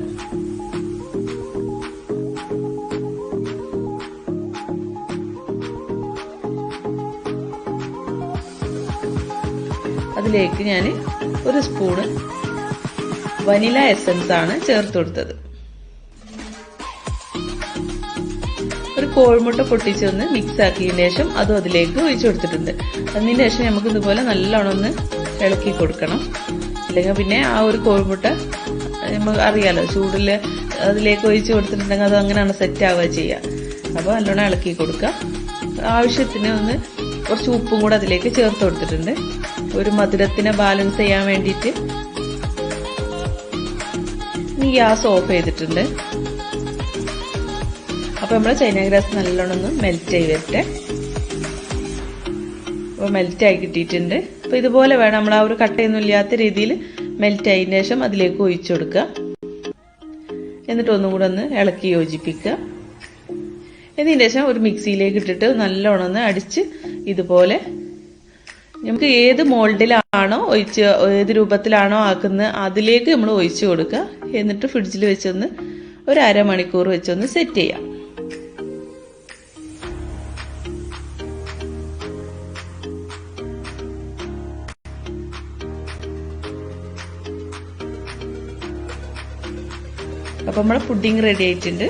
അതിലേക്ക് ഞാൻ 1 സ്പൂണ് വനില എസൻസ് ആണ് ചേർത്ത് കൊടുത്തത്. ഒരു കോഴിമുട്ട പൊട്ടിച്ചൊന്ന് മിക്സ് ആക്കിയതിന് ശേഷം അതും അതിലേക്ക് ഒഴിച്ചു കൊടുത്തിട്ടുണ്ട്. അതിന് ശേഷം നമുക്ക് ഇതുപോലെ നല്ലോണം ഒന്ന് ഇളക്കി കൊടുക്കണം. അല്ലെങ്കിൽ പിന്നെ ആ ഒരു കോഴിമുട്ട നമുക്ക് അറിയാലോ, ചൂടിൽ അതിലേക്ക് ഒഴിച്ചു കൊടുത്തിട്ടുണ്ടെങ്കിൽ അത് അങ്ങനെയാണ് സെറ്റ് ആവുക ചെയ്യുക. അപ്പോൾ നല്ലോണം ഇളക്കി കൊടുക്കുക. ആവശ്യത്തിന് കുറച്ച് ഉപ്പും കൂടെ അതിലേക്ക് ചേർത്ത് കൊടുത്തിട്ടുണ്ട്, ഒരു മധുരത്തിനെ ബാലൻസ് ചെയ്യാൻ വേണ്ടിയിട്ട്. ഇനി ഗ്യാസ് ഓഫ് ചെയ്തിട്ടുണ്ട്. അപ്പോൾ നമ്മൾ ചൈന ഗ്രാസ് നല്ലോണം ഒന്ന് മെൽറ്റ് ചെയ്ത് വരട്ടെ. അപ്പോൾ മെൽറ്റായി കിട്ടിയിട്ടുണ്ട്. അപ്പോൾ ഇതുപോലെ വേണം, നമ്മൾ ആ ഒരു കട്ടയൊന്നും ഇല്ലാത്ത രീതിയിൽ മെൽറ്റ് ആയതിനു ശേഷം അതിലേക്ക് ഒഴിച്ചു കൊടുക്കുക. എന്നിട്ട് ഒന്നും കൂടെ ഒന്ന് ഇളക്കി യോജിപ്പിക്കുക. എന്നതിന് ശേഷം ഒരു മിക്സിയിലേക്ക് ഇട്ടിട്ട് നല്ലോണം ഒന്ന് അടിച്ച് ഇതുപോലെ നമുക്ക് ഏത് മോൾഡിലാണോ ഏത് രൂപത്തിലാണോ ആക്കുന്നത് അതിലേക്ക് നമ്മൾ ഒഴിച്ചു കൊടുക്കുക. എന്നിട്ട് ഫ്രിഡ്ജിൽ വെച്ചൊന്ന് ഒരു 1/2 മണിക്കൂർ വെച്ചൊന്ന് സെറ്റ് ചെയ്യാം. അപ്പം നമ്മുടെ പുഡിംഗ് റെഡി ആയിട്ടുണ്ട്.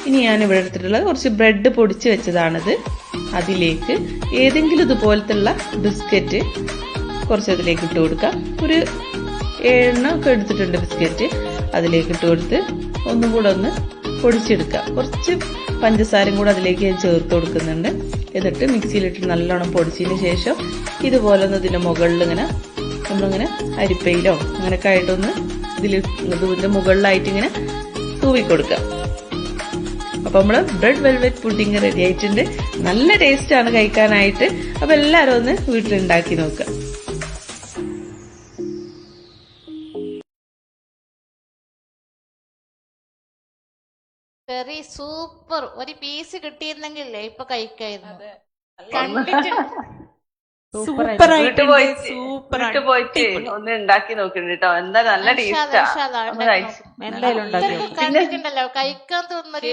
ഇനി ഞാൻ ഇവിടെ എടുത്തിട്ടുള്ള കുറച്ച് ബ്രെഡ് പൊടിച്ച് വെച്ചതാണിത്. അതിലേക്ക് ഏതെങ്കിലും ഇതുപോലത്തുള്ള ബിസ്ക്കറ്റ് കുറച്ച് അതിലേക്ക് ഇട്ട് കൊടുക്കാം. ഒരു 7 ഒക്കെ എടുത്തിട്ടുണ്ട് ബിസ്ക്കറ്റ്. അതിലേക്ക് ഇട്ട് കൊടുത്ത് ഒന്നും കൂടെ ഒന്ന് പൊടിച്ചെടുക്കാം. കുറച്ച് പഞ്ചസാരയും കൂടെ അതിലേക്ക് ഞാൻ ചേർത്ത് കൊടുക്കുന്നുണ്ട്. എന്നിട്ട് മിക്സിയിലിട്ട് നല്ലോണം പൊടിച്ചതിന് ശേഷം ഇതുപോലെ ഒന്ന് ഇതിന്റെ മുകളിൽ നമ്മളിങ്ങനെ അരിപ്പയിലോ അങ്ങനെയൊക്കെ ആയിട്ടൊന്ന് ഇതിന്റെ മുകളിലായിട്ട് ഇങ്ങനെ തൂവി കൊടുക്കാം. അപ്പൊ നമ്മള് ബ്രെഡ് വെൽവെറ്റ് പുഡിംഗ് റെഡി ആയിട്ടുണ്ട്. നല്ല ടേസ്റ്റ് ആണ് കഴിക്കാനായിട്ട്. അപ്പൊ എല്ലാരും ഒന്ന് വീട്ടിലുണ്ടാക്കി നോക്കുക. Very super. ഒരു പീസ് കിട്ടിയിരുന്നെങ്കിലേ ഇപ്പൊ കഴിക്കായിരുന്നു. കണ്ടിട്ട് സൂപ്പർ വീട്ടിൽ പോയിട്ട് സൂപ്പർ വീട്ടിൽ പോയിട്ട് ഒന്ന് ഉണ്ടാക്കി നോക്കുന്നുണ്ട് കേട്ടോ. എന്താ നല്ല ടേസ്റ്റാ. ഒന്ന് കഴിച്ചു. എന്തായാലും ഉണ്ടാക്കി ഇതൊക്കെ കണ്ടിട്ടുണ്ടല്ലോ കഴിക്കാൻ തോന്നുന്നൊരു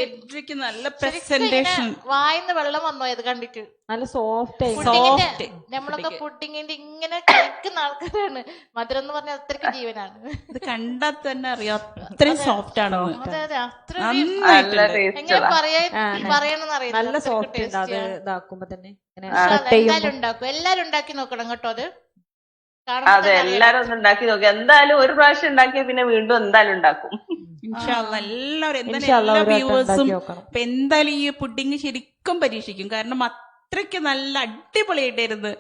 നല്ല ശരിക്കും പ്രസന്റേഷൻ. ഇങ്ങനെ വായിന്ന് വെള്ളം വന്നോ ഇത് കണ്ടിട്ട്. നല്ല സോഫ്റ്റ് ആയി പുഡിങ്ങിന്റെ നമ്മളൊക്കെ പുഡിങ്ങിന്റെ ഇങ്ങനെ കഴിക്കുന്ന ആൾക്കാരാണ്. മധുരം എന്ന് പറഞ്ഞാൽ അത്രയ്ക്ക് ജീവനാണ്. ഇത് കണ്ടാൽ തന്നെ അറിയാം അത്രയും സോഫ്റ്റ് ആണെന്ന്. അതെ അതെ അത്ര നല്ല ടേസ്റ്റ്. എങ്ങനെ പറയണമെന്ന് അറിയില്ല. നല്ല അത്രയ്ക്ക് സോഫ്റ്റ് ഉണ്ട് അത് ടേസ്റ്റിയാണ്. ഇതാക്കുമ്പോ തന്നെ ഇങ്ങനെ ഇൻഷാ cut അല്ലാ, ചെയ്യുമ്പോ. എല്ലാരും ഉണ്ടാക്കും. എല്ലാരും ഉണ്ടാക്കി നോക്കണം കേട്ടോ. അത് കാണുമ്പോ അതെ, തന്നെ അറിയാം. എല്ലാരും ഒന്ന് ഉണ്ടാക്കി നോക്കി. എന്തായാലും ഒരു പ്രാവശ്യം ഉണ്ടാക്കിയ പിന്നെ വീണ്ടും എന്തായാലും ഉണ്ടാക്കും. ഇൻഷാല്ലാ എല്ലാവരും എന്തായാലും ഇൻഷാല്ലാ എല്ലാ ഒരു വട്ടം വ്യൂവേഴ്സും ഉണ്ടാക്കി നോക്കണം. ഇപ്പൊ എന്തായാലും ഈ പുഡിങ് ശരിക്കും പരീക്ഷിക്കും. കാരണം അത്രയ്ക്ക് നല്ല അടിപൊളിയായിട്ടായിരുന്നു.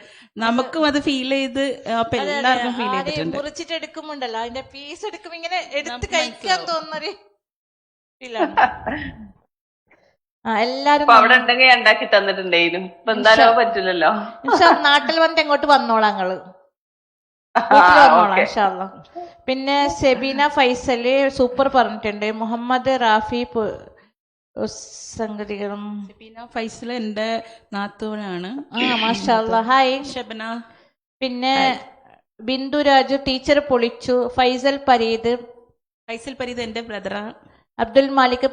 നമുക്കും അത് ഫീൽ ചെയ്ത് അപ്പൊ അതെ, അതെ. എല്ലാവർക്കും ഫീൽ ആദ്യം ചെയ്തിട്ടുണ്ട്. മുറിച്ചിട്ട് എടുക്കുമ്പോണ്ടല്ലോ അതിന്റെ പീസ് എടുക്കുമ്പോ ഇങ്ങനെ എടുത്ത് കഴിക്കാൻ തോന്നുന്നൊരു ഫീലാണ്. എല്ലാരും അപ്പൊ അവിടെ ഉണ്ടെങ്കിൽ ഉണ്ടാക്കി തന്നിട്ടുണ്ടെങ്കിലും ഇപ്പൊ എന്തായാലും അത് പറ്റില്ലല്ലോ. നാട്ടിൽ വന്നിട്ട് എങ്ങോട്ട് വന്നോളാം ഞങ്ങള്. വീട്ടിൽ വന്നോളാം ഇൻഷാ അല്ലാ. പിന്നെ സെബീന ഫൈസല് സൂപ്പർ പറഞ്ഞിട്ടുണ്ട്. മുഹമ്മദ് റാഫി സംഗതികളും പിന്നെ ഫൈസൽ എന്റെ നാത്തൂനാണ്. മാഷാ അല്ലാ. ഹായ്. ഷബന. പിന്നെ ബിന്ദു രാജു ടീച്ചർ പൊളിച്ചു. ഫൈസൽ പരീദ് എന്റെ ബ്രദറാണ്. അബ്ദുൽ മാലിക്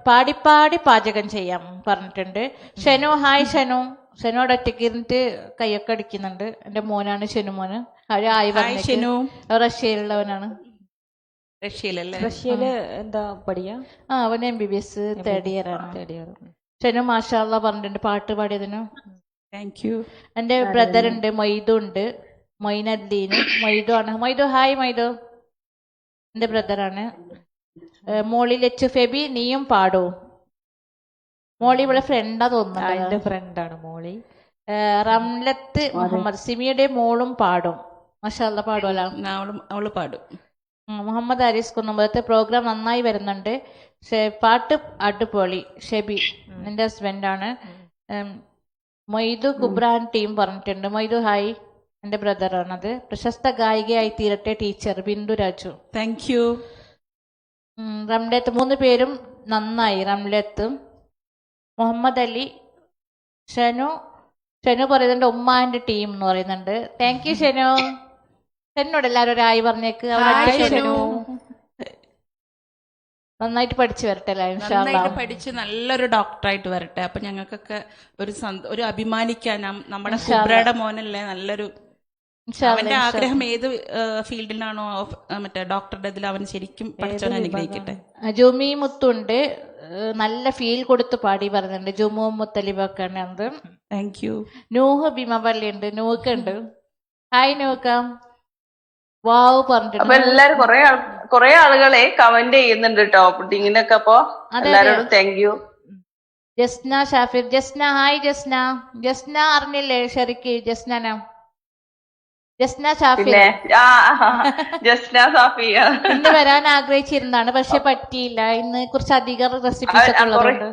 പാടി പാചകം ചെയ്യാം പറഞ്ഞിട്ടുണ്ട്. ഷെനു ഹായ്. ഷെനോട് ഒറ്റയ്ക്ക് ഇരുന്നിട്ട് കൈയൊക്കെ അടിക്കുന്നുണ്ട്. എന്റെ മോനാണ് ഷെനു മോന്. ഹായ് പറഞ്ഞു. റഷ്യയിലുള്ളവനാണ്. റഷ്യയിലല്ലേ? റഷ്യയില് എന്താ പഠിക്കാ? അവന് MBBS തേർഡ് ഇയർ ആണ്. Third year. ഷെനു മാഷാ അല്ലാ പറഞ്ഞിട്ടുണ്ട് പാട്ട് പാടിയതിന്. Thank you. എന്റെ ബ്രദർ ഉണ്ട്, മൊയ്തു ഉണ്ട്, മൊയ്നദ്ദീൻ. മൊയ്തു ആണ്. മൊയ്തു ഹായ്. മൊയ്തു എന്റെ ബ്രദറാണ്. മോളി ലച്ചു ഫെബി നീയും പാടൂ. മോളി ഇവിടെ ഫ്രണ്ടാ തോന്നുന്നു. എന്റെ ഫ്രണ്ടാണ് മോളി. റംലത്ത് മുഹമ്മദ് സിമിയുടെ മോളും പാടും. മാഷാ അല്ലാ പാടുമല്ലോ. അവള് പാടും. മുഹമ്മദ് അരീസ് കുന്നുമ്പത്തെ പ്രോഗ്രാം നന്നായി വരുന്നുണ്ട്. പാട്ട് അടിപൊളി. ഷെബി എന്റെ ഹസ്ബൻഡാണ്. മൊയ്തു കുബ്രാൻ ടീം പറഞ്ഞിട്ടുണ്ട്. മൊയ്തു ഹായ്. എന്റെ ബ്രദറാണത്. പ്രശസ്ത ഗായികയായി തീരട്ടെ teacher Bindu Raju. Thank you. Ramlath 3 പേരും നന്നായി. റംലത്ത് മുഹമ്മദ് അലി ഷെനു പറയുന്നുണ്ട്. ഉമ്മാന്റെ ടീം എന്ന് പറയുന്നുണ്ട്. Thank you Shenu. ഷെനോട് എല്ലാരും ഒരു ആയി പറഞ്ഞേക്ക്. ഷെനു നന്നായിട്ട് പഠിച്ചു വരട്ടെ. നന്നായിട്ട് പഠിച്ച് നല്ലൊരു ഡോക്ടറായിട്ട് വരട്ടെ. അപ്പൊ ഞങ്ങൾക്കൊക്കെ ഒരു അഭിമാനിക്കാൻ നമ്മുടെ കുബ്രയുടെ മോനല്ലേ നല്ലൊരു. അവന്റെ ആഗ്രഹം ഏത് ഫീൽഡിലാണോ മറ്റേ ഡോക്ടറുടെ ഇതിൽ അവൻ ശരിക്കും പഠിച്ചവൻ അനുഗ്രഹിക്കട്ടെ. ജുമി മുത്തുണ്ട്. നല്ല ഫീൽ കൊടുത്ത് പാടി പറയുന്നുണ്ട്. ജുമു മുത്തലിബൊക്കെ ഉണ്ട്. Thank you. നൂഹ് ഭീമപള്ളി ഉണ്ട്. നൂക്ക് ഉണ്ട്. ഹായ് നൂക്ക. വാവ് അപ്പൊ പറഞ്ഞിട്ടുണ്ട്. എല്ലാരും കൊറേ ആളുകളെ കമന്റ് ചെയ്യുന്നുണ്ട് കേട്ടോ പുഡിങ്ങിനൊക്കെ. അപ്പൊ എല്ലാരോടും thank you. Jasna Shafir. Jasna hi. Jasna അറിഞ്ഞില്ലേ ശരിക്ക്? ജസ്ന ഷാഫിർ പിന്നെ ജസ്ന സാഫിയ ഇന്ന് വരാൻ ആഗ്രഹിച്ചിരുന്നാണ്, പക്ഷെ പറ്റിയില്ല. ഇന്ന് കുറച്ച് അധികം റെസിപ്പീസ് ഒക്കെ ഉള്ളതുകൊണ്ട്.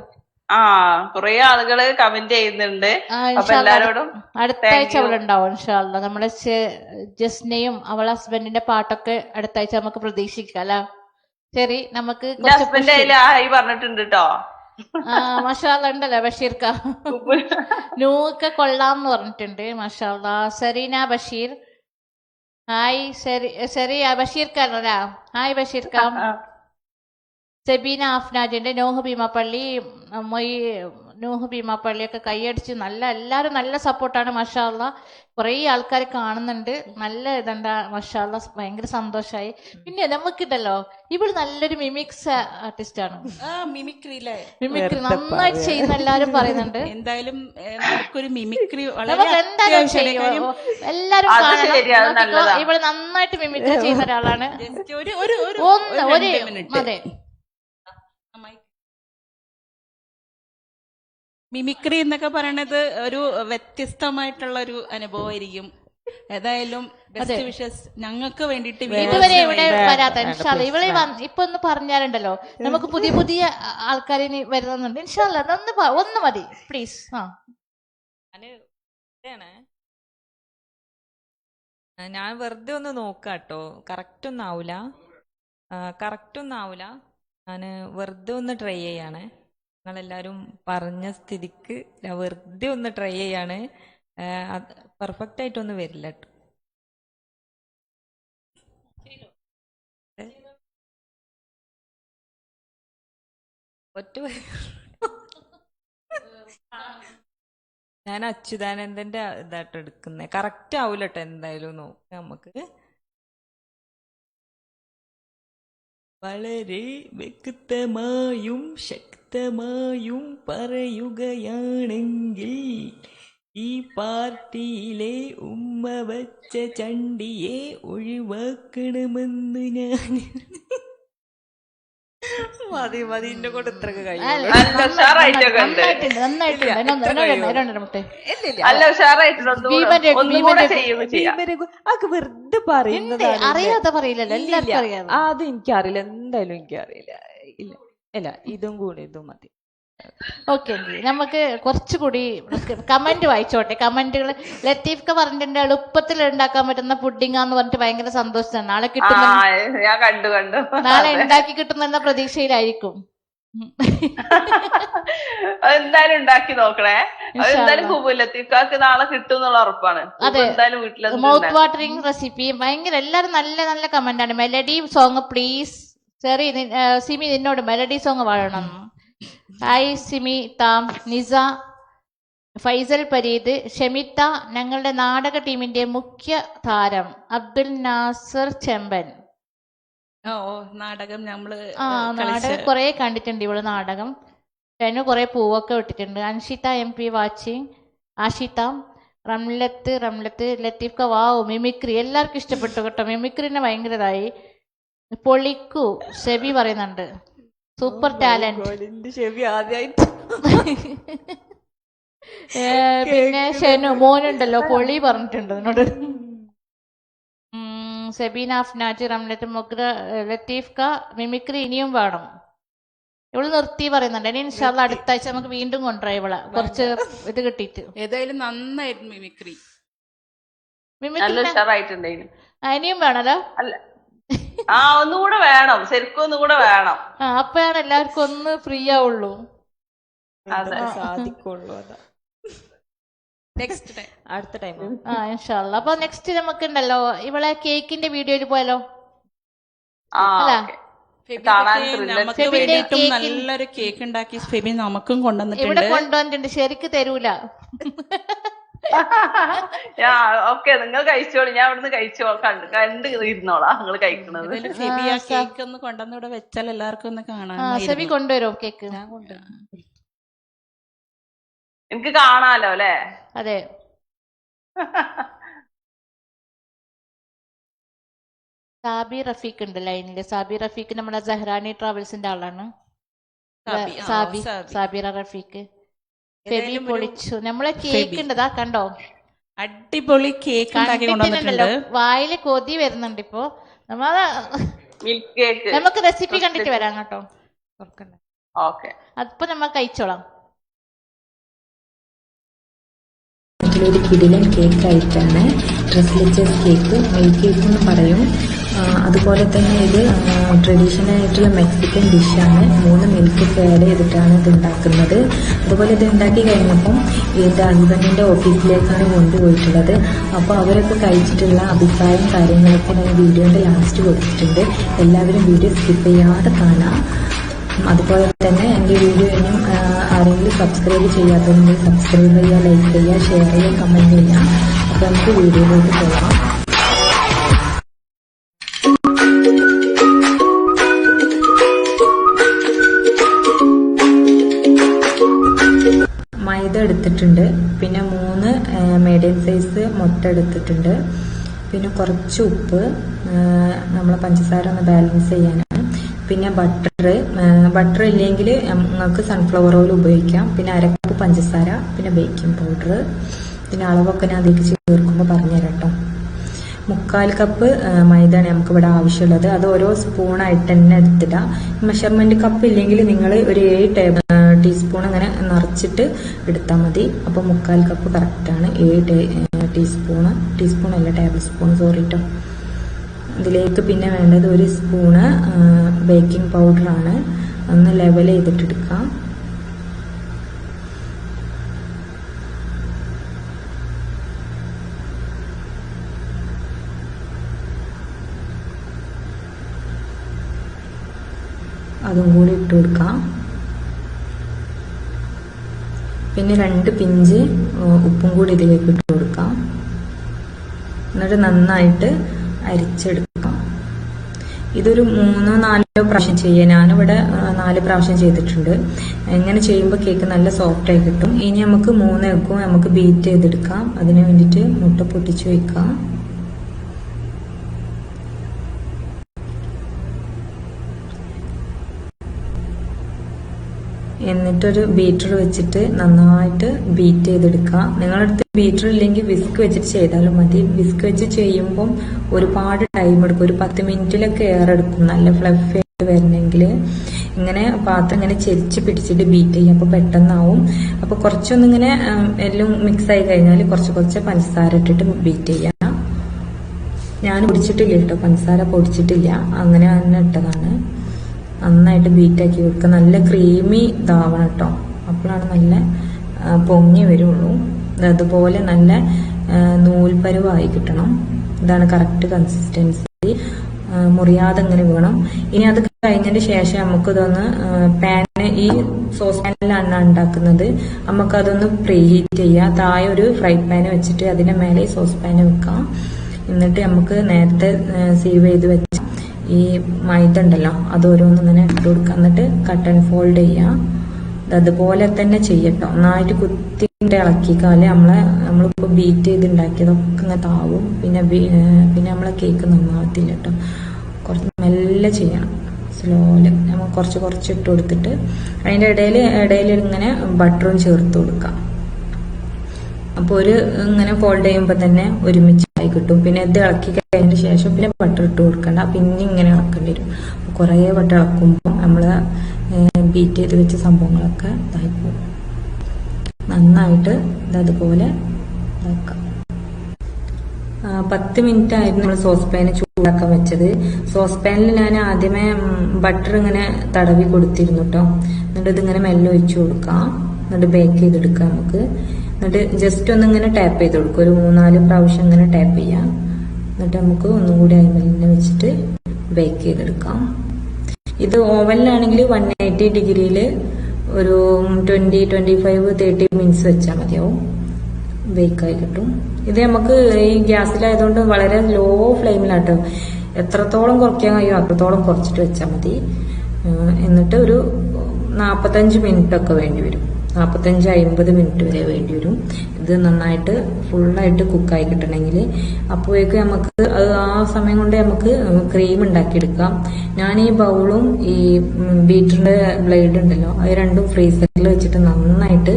കൊറേ ആളുകള് കമന്റ് ചെയ്യുന്നുണ്ട്. അപ്പൊ എല്ലാരോടും അടുത്ത ആഴ്ച അവളുണ്ടാവും ഇൻഷാ അല്ലാ. നമ്മളെ ജസ്നയും അവളെ ഹസ്ബൻഡിന്റെ പാട്ടൊക്കെ അടുത്ത ആഴ്ച നമുക്ക് പ്രതീക്ഷിക്കാം അല്ല? ശരി, നമുക്ക് ഹസ്ബൻഡ് ഹായ് പറഞ്ഞിട്ടുണ്ട് കേട്ടോ. മാഷാ അല്ലാ ഉണ്ടല്ലോ ബഷീർക്ക. നൂക്ക കൊള്ളാന്ന് പറഞ്ഞിട്ടുണ്ട്. മാഷാ അല്ലാ. സരീന ബഷീർ ഹായ്. ശരി ബഷീർക്കാണോ? ഹായ് ബഷീർക്ക. സെബീന ആഫ്നാജിന്റെ നൂഹ് ഭീമാപ്പള്ളിയൊക്കെ കൈയടിച്ച് എല്ലാരും നല്ല സപ്പോർട്ടാണ്. മാഷാ അല്ലാ. കുറേ ആൾക്കാർ കാണുന്നുണ്ട്. നല്ല ഇതുണ്ട്. മാഷാ അല്ലാ. ഭയങ്കര സന്തോഷായി. പിന്നെ നമുക്കിട്ടല്ലോ ഇവള് നല്ലൊരു മിമിക്സ് ആർട്ടിസ്റ്റ് ആണ്. മിമിക്രി നന്നായിട്ട് ചെയ്യുന്ന എല്ലാരും പറയുന്നുണ്ട്. എന്തായാലും നമുക്കൊരു മിമിക്രി നമുക്ക് എന്തായാലും ചെയ്യും. എല്ലാരും കാണണം. ഇവള് നന്നായിട്ട് മിമിക്രി ചെയ്യുന്ന ഒരാളാണ്. അതെ, മിമിക്രി എന്നൊക്കെ പറയണത് ഒരു വ്യത്യസ്തമായിട്ടുള്ള ഒരു അനുഭവമായിരിക്കും. ഏതായാലും ബെസ്റ്റ് വിഷസ് ഞങ്ങൾക്ക് വേണ്ടിട്ട് ഇതുവരെ ഇവിടെ വരാത്ത ഇൻഷാല്ല ഇവളെ ഇപ്പൊ ഒന്ന് പറഞ്ഞാലുണ്ടല്ലോ നമുക്ക് പുതിയ പുതിയ ആൾക്കാരെ വരുന്നുണ്ട്. ഇൻഷാല്ല ഒന്ന് മതി പ്ലീസ്. ഞാൻ വെറുതെ ഒന്ന് നോക്കാട്ടോ. കറക്റ്റ് ഒന്നും ആവൂല. ഞാൻ വെറുതെ ഒന്ന് ട്രൈ ചെയ്യാണ്. നിങ്ങളെല്ലാരും പറഞ്ഞ സ്ഥിതിക്ക് ഞാൻ വെറുതെ ഒന്ന് ട്രൈ ചെയ്യാണ്. പെർഫെക്റ്റ് ആയിട്ടൊന്നും വരില്ല കേട്ടോ. ഒറ്റ ഞാൻ അച്യുതാനന്ദന്റെ ഇതായിട്ട് എടുക്കുന്നത്. കറക്റ്റ് ആവൂല കേട്ടോ. എന്തായാലും നോക്കാം നമുക്ക്. വളരെ വ്യക്തമായും ശക്തമായും പറയുകയാണെങ്കിൽ ഈ പാർട്ടിയിലെ ഉമ്മ വച്ച ചണ്ടിയെ ഒഴിവാക്കണമെന്ന് ഞാൻ മതി എന്റെ കൊണ്ട് ഇത്രക്ക് കഴിയും. ഉഷാറായിട്ടൊക്കെ ഉണ്ട്. അല്ല ഉഷാറായിട്ടുണ്ട്. ഒന്നും കൂടെ ചെയ്യുന്നു ചെയ്യാം. വെറുതെ പറയുന്നത് അറിയാതെ പറയില്ലല്ലോ, എല്ലാവർക്കും അറിയാം. അത് എനിക്കറിയില്ല, എന്തായാലും എനിക്കറിയില്ല. ഇല്ല ഇല്ല, ഇതും കൂടി ഇതും മതി. ഓക്കെ, നമുക്ക് കുറച്ചുകൂടി കമന്റ് വായിച്ചോട്ടെ. കമന്റുകൾ ലത്തീഫ്ക്ക് പറഞ്ഞിട്ടുണ്ട് എളുപ്പത്തിൽ ഉണ്ടാക്കാൻ പറ്റുന്ന പുഡിംഗാന്ന് പറഞ്ഞിട്ട് ഭയങ്കര സന്തോഷമാണ്. നാളെ കിട്ടുന്ന ഞാൻ കണ്ടു നാളെ ഉണ്ടാക്കി കിട്ടുന്ന പ്രതീക്ഷയിലായിരിക്കും. എന്തായാലും ഉണ്ടാക്കി നോക്കണേ. എന്തായാലും ലത്തീഫ്ക്ക് നാളെ കിട്ടും എന്നുള്ള ഉറപ്പാണ്. അതെ, എന്തായാലും വീട്ടിൽ മൗത്ത് വാട്ടറിങ് റെസിപ്പി ഭയങ്കര എല്ലാരും നല്ല നല്ല കമന്റ് ആണ്. Melody song please. സിമി നിന്നോട് മെലഡി സോങ് പാടണം. ഹായ് സിമി താം, നിസ, ഫൈസൽ പരീദ്, ഷമിത്ത, ഞങ്ങളുടെ നാടക ടീമിന്റെ മുഖ്യ താരം അബ്ദുൽ നാസർ ചെമ്പൻ. നാടകം നമ്മള് നാടകം കുറെ കണ്ടിട്ടുണ്ട് ഇവള്. നാടകം ഷെനു കുറെ പൂവൊക്കെ ഇട്ടിട്ടുണ്ട്. അൻഷിത MP വാച്ചിങ്, ആഷിത, റംലത്ത്, ലത്തീഫ്ക, വാവ് മിമിക്രി എല്ലാവർക്കും ഇഷ്ടപ്പെട്ടു കേട്ടോ. മിമിക്രിനെ ഭയങ്കരതായി. പൊളിക്കു ഷെബി പറയുന്നുണ്ട്, സൂപ്പർ ടാലന്റ്. പിന്നെ ഷെനു മോനുണ്ടല്ലോ പൊളി പറഞ്ഞിട്ടുണ്ട് എന്നോട്. സെബീന, അഫ്നാജ്, റംലത്ത്, മുഗ്ര, ലത്തീഫ്ക മിമിക്രി ഇനിയും വേണം. ഇവള് നിർത്തി പറയുന്നുണ്ട്. ഇനി ഇൻഷാല്ലാ അടുത്ത ആഴ്ച നമുക്ക് വീണ്ടും കൊണ്ടുവരാം ഇവളെ കുറച്ച് ഇത് കിട്ടിയിട്ട്. ഏതായാലും നന്നായിരുന്നു മിമിക്രി. ഇനിയും വേണല്ലോ. ഒന്നുകൂടെ വേണം, ശരിക്കും ഒന്നുകൂടെ വേണം. അപ്പഴാണ് എല്ലാവർക്കും ഒന്ന് ഫ്രീ ആവുള്ളൂ, സാധിക്കുള്ളൂ. അതാ നെക്സ്റ്റ് ടൈം, അടുത്ത ടൈം ഇൻഷാല്ലാ. അപ്പൊ നെക്സ്റ്റ് നമുക്ക് ഉണ്ടല്ലോ ഇവളെ കേക്കിന്റെ വീഡിയോയിൽ പോയാലോ? നല്ലൊരു കേക്ക് ഉണ്ടാക്കി ഫെബി നമുക്കും ഇവിടെ കൊണ്ടുവന്നിട്ടുണ്ട്. ശരിക്ക് തരൂല. ഓക്കെ, നിങ്ങൾ കഴിച്ചോളൂ, ഞാൻ ഇവിടുന്ന് കണ്ട് ഇരുന്നോളാം നിങ്ങൾ കഴിക്കണത്. കേക്ക് ഒന്ന് കൊണ്ടുവന്ന് ഇവിടെ വെച്ചാൽ എല്ലാവർക്കും ഒന്ന് കാണാം. സെബി കൊണ്ടുവരും കേക്ക്? ഞാൻ കൊണ്ടുവരും. എനിക്ക് കാണാലോ അല്ലേ? അതെ. സാബി റഫീഖ് ഉണ്ട് ലൈനില്. സാബി റഫീഖ് നമ്മളെ സഹ്റാനി ട്രാവൽസിന്റെ ആളാണ്. സാബിറ റഫീഖ്. ഫെബി പൊളിച്ചു. നമ്മളെ കേക്ക് ഉണ്ടതാ കണ്ടോ, അടിപൊളി കേക്ക് വായില് കൊതി വരുന്നുണ്ട് ഇപ്പൊ. നമുക്ക് റെസിപ്പി കണ്ടിട്ട് വരാം കേട്ടോ. അപ്പൊ നമ്മൾ കഴിച്ചോളാം. ഒരു കിടിലൻ കേക്ക് ആയിട്ടാണ് ഡ്രസ്ലെച്ചേഴ്സ് കേക്ക്, മിൽക്ക് കേക്ക് എന്ന് പറയും. അതുപോലെ തന്നെ ഇത് ട്രഡീഷണൽ ആയിട്ടുള്ള മെക്സിക്കൻ ഡിഷാണ്. 3 മിൽക്ക് ആഡ് ചെയ്തിട്ടാണ് ഇത് ഉണ്ടാക്കുന്നത്. അതുപോലെ ഇത് ഉണ്ടാക്കി കഴിഞ്ഞപ്പം എൻ്റെ ഹസ്ബൻഡിൻ്റെ ഓഫീസിലേക്കാണ് കൊണ്ടുപോയിട്ടുള്ളത്. അപ്പോൾ അവരൊക്കെ കഴിച്ചിട്ടുള്ള അഭിപ്രായം കാര്യങ്ങളൊക്കെ ഞാൻ വീഡിയോയുടെ ലാസ്റ്റ് കൊടുത്തിട്ടുണ്ട്. എല്ലാവരും വീഡിയോ സ്കിപ്പ് ചെയ്യാതെ കാണാം. അതുപോലെ തന്നെ എൻ്റെ വീഡിയോ ഇനിയും ആരെങ്കിലും സബ്സ്ക്രൈബ് ചെയ്യാത്തതുണ്ടെങ്കിൽ സബ്സ്ക്രൈബ് ചെയ്യുക, ലൈക്ക് ചെയ്യുക, ഷെയർ ചെയ്യുക, കമൻറ്റ് ചെയ്യുക. അപ്പോൾ നമുക്ക് വീഡിയോയിലേക്ക് പോകാം. മൈദ എടുത്തിട്ടുണ്ട്, പിന്നെ 3 മീഡിയം സൈസ് മുട്ട എടുത്തിട്ടുണ്ട്, പിന്നെ കുറച്ച് ഉപ്പ്, നമ്മൾ പഞ്ചസാര ഒന്ന് ബാലൻസ് ചെയ്യാനാണ്. പിന്നെ ബട്ടർ ഇല്ലെങ്കിൽ നിങ്ങൾക്ക് സൺഫ്ലവർ ഓയിൽ ഉപയോഗിക്കാം. പിന്നെ 1 കപ്പ് പഞ്ചസാര, പിന്നെ ബേക്കിംഗ് പൗഡർ. പിന്നെ അളവൊക്കെ ഞാൻ അതിലേക്ക് ചേർക്കുമ്പോൾ പറഞ്ഞുതരാം കേട്ടോ. 3/4 കപ്പ് മൈദയാണ് നമുക്ക് ഇവിടെ ആവശ്യമുള്ളത്. അത് ഓരോ സ്പൂണായിട്ട് തന്നെ എടുത്തിടാം. മെഷർമെന്റ് കപ്പ് ഇല്ലെങ്കിൽ നിങ്ങൾ ഒരു 7 ടീസ്പൂൺ അങ്ങനെ നിറച്ചിട്ട് എടുത്താൽ മതി. അപ്പോൾ 3/4 കപ്പ് കറക്റ്റാണ്. 7 ടീസ്പൂൺ അല്ല, ടേബിൾ സ്പൂൺ, സോറി കേട്ടോ. ഇതിലേക്ക് പിന്നെ വേണ്ടത് 1 സ്പൂണ് ബേക്കിംഗ് പൗഡറാണ്. ഒന്ന് ലെവൽ ചെയ്തിട്ടെടുക്കാം. അതും കൂടി ഇട്ട് കൊടുക്കാം. പിന്നെ 2 പിഞ്ച് ഉപ്പും കൂടി ഇതിലേക്ക് ഇട്ട് കൊടുക്കാം. എന്നിട്ട് നന്നായിട്ട് അരിച്ചെടുക്കാം. ഇതൊരു 3-4 പ്രാവശ്യം ചെയ്യാം. ഞാനിവിടെ 4 പ്രാവശ്യം ചെയ്തിട്ടുണ്ട്. ഇങ്ങനെ ചെയ്യുമ്പോൾ കേക്ക് നല്ല സോഫ്റ്റ് ആയി കിട്ടും. ഇനി നമുക്ക് 3 എഗ്ഗും നമുക്ക് ബീറ്റ് ചെയ്തെടുക്കാം. അതിന് വേണ്ടിയിട്ട് മുട്ട പൊട്ടിച്ച് വയ്ക്കാം. എന്നിട്ടൊരു ബീറ്റർ വെച്ചിട്ട് നന്നായിട്ട് ബീറ്റ് ചെയ്തെടുക്കുക. നിങ്ങളുടെ അടുത്ത് ബീറ്റർ ഇല്ലെങ്കിൽ വിസ്ക് വെച്ചിട്ട് ചെയ്താലും മതി. വിസ്ക് വെച്ച് ചെയ്യുമ്പം ഒരുപാട് ടൈം എടുക്കും. ഒരു 10 മിനിറ്റിലൊക്കെ ഏറെടുക്കും നല്ല ഫ്ലഫി ആയിട്ട് വരണമെങ്കിൽ. ഇങ്ങനെ പാത്രം ഇങ്ങനെ ചെരിച്ച് പിടിച്ചിട്ട് ബീറ്റ് ചെയ്യും. അപ്പോൾ പെട്ടെന്നാവും. അപ്പോൾ കുറച്ചൊന്നിങ്ങനെ എല്ലാം മിക്സ് ആയി കഴിഞ്ഞാൽ കുറച്ച് പഞ്ചസാര ഇട്ടിട്ട് ബീറ്റ് ചെയ്യാം. ഞാൻ പൊടിച്ചിട്ടില്ല കേട്ടോ, പഞ്ചസാര പൊടിച്ചിട്ടില്ല, അങ്ങനെ തന്നെ ഇട്ടതാണ്. നന്നായിട്ട് ബീറ്റാക്കി കൊടുക്കുക. നല്ല ക്രീമി ഇതാവണം കേട്ടോ, അപ്പോഴാണ് നല്ല പൊങ്ങി വരുള്ളൂ. അതുപോലെ നല്ല നൂൽപ്പരുവായി കിട്ടണം. ഇതാണ് കറക്റ്റ് കൺസിസ്റ്റൻസി. മുറിയാതെ ഇങ്ങനെ വേണം. ഇനി അത് കഴിഞ്ഞതിന് ശേഷം നമുക്ക് ഇതൊന്ന് ഈ സോസ് പാനിലാണ് ഉണ്ടാക്കുന്നത്. നമുക്കതൊന്ന് പ്രീ ഹീറ്റ് ചെയ്യാം. താഴെ ഒരു ഫ്രൈ പാന് വെച്ചിട്ട് അതിന്റെ മേലെ സോസ് പാന് വെക്കാം. എന്നിട്ട് നമുക്ക് നേരത്തെ സീവ് ചെയ്ത് വെച്ച ഈ മൈദ ഉണ്ടല്ലോ അത് ഓരോന്നും ഇങ്ങനെ ഇട്ട് കൊടുക്കുക. എന്നിട്ട് കട്ട് ആൻഡ് ഫോൾഡ് ചെയ്യാം. അതുപോലെ തന്നെ ചെയ്യട്ടോ. നന്നായിട്ട് കുത്തി ഇളക്കിക്കാല് നമ്മളിപ്പോൾ ബീറ്റ് ചെയ്ത് ഉണ്ടാക്കിയതൊക്കെ ഇങ്ങനെ താവും. പിന്നെ നമ്മളെ കേക്ക് നന്നാവത്തില്ല കേട്ടോ. കുറച്ച് മെല്ലെ ചെയ്യണം, സ്ലോയില്. നമ്മൾ കുറച്ച് ഇട്ട് കൊടുത്തിട്ട് അതിൻ്റെ ഇടയിൽ ഇങ്ങനെ ബട്ടറും ചേർത്ത് കൊടുക്കാം. അപ്പോൾ ഇങ്ങനെ ഫോൾഡ് ചെയ്യുമ്പോൾ തന്നെ ഒരുമിച്ചായി കിട്ടും. പിന്നെ ഇത് ഇളക്കി കഴിഞ്ഞതിന് ശേഷം പിന്നെ ബട്ടർ ഇട്ട് കൊടുക്കണ്ട, പിന്നെ ഇങ്ങനെ ഇളക്കേണ്ടി വരും. അപ്പോൾ കുറേ വട്ടം ഇളക്കുമ്പോൾ നമ്മൾ ബീറ്റ് ചെയ്ത് വെച്ച സംഭവങ്ങളൊക്കെ ഇതായി പോകും. നന്നായിട്ട് ഇതതുപോലെ ഇതാക്കാം. 10 മിനിറ്റ് ആയിരുന്നു നമ്മൾ സോസ് പാന് ചൂടാക്കാൻ വെച്ചത്. സോസ് പാനിൽ ഞാൻ ആദ്യമേ ബട്ടർ ഇങ്ങനെ തടവി കൊടുത്തിരുന്നു കേട്ടോ. എന്നിട്ട് ഇതിങ്ങനെ മെല്ലെ ഒഴിച്ചു കൊടുക്കാം. എന്നിട്ട് ബേക്ക് ചെയ്തെടുക്കാം നമുക്ക്. എന്നിട്ട് ജസ്റ്റ് ഒന്നിങ്ങനെ ടാപ്പ് ചെയ്ത് കൊടുക്കും. ഒരു 3-4 പ്രാവശ്യം ഇങ്ങനെ ടാപ്പ് ചെയ്യാം. എന്നിട്ട് നമുക്ക് ഒന്നുകൂടി അതിൽ വെച്ചിട്ട് ബേക്ക് ചെയ്തെടുക്കാം. ഇത് ഓവനിലാണെങ്കിൽ 180 ഡിഗ്രിയിൽ ഒരു 20-25-30 മിനിറ്റ്സ് വെച്ചാൽ മതിയാവും. ബേക്കായി കിട്ടും. ഇത് നമുക്ക് ഈ ഗ്യാസിലായതുകൊണ്ട് വളരെ ലോ ഫ്ലെയിമിലാട്ടോ. എത്രത്തോളം കുറയ്ക്കാൻ കഴിയും അത്രത്തോളം കുറച്ചിട്ട് വെച്ചാൽ മതി. എന്നിട്ട് ഒരു 45 മിനിറ്റ് ഒക്കെ വേണ്ടി വരും. 45-50 മിനിറ്റ് വരെ വേണ്ടി വരും. ഇത് നന്നായിട്ട് ഫുള്ളായിട്ട് കുക്കായി കിട്ടണമെങ്കിൽ. അപ്പോഴേക്കും നമുക്ക് ആ സമയം കൊണ്ട് നമുക്ക് ക്രീം ഉണ്ടാക്കിയെടുക്കാം. ഞാൻ ഈ ബൗളും ഈ ബീറ്ററിന്റെ ബ്ലേഡ് ഉണ്ടല്ലോ അത് രണ്ടും ഫ്രീസറിൽ വെച്ചിട്ട് നന്നായിട്ട്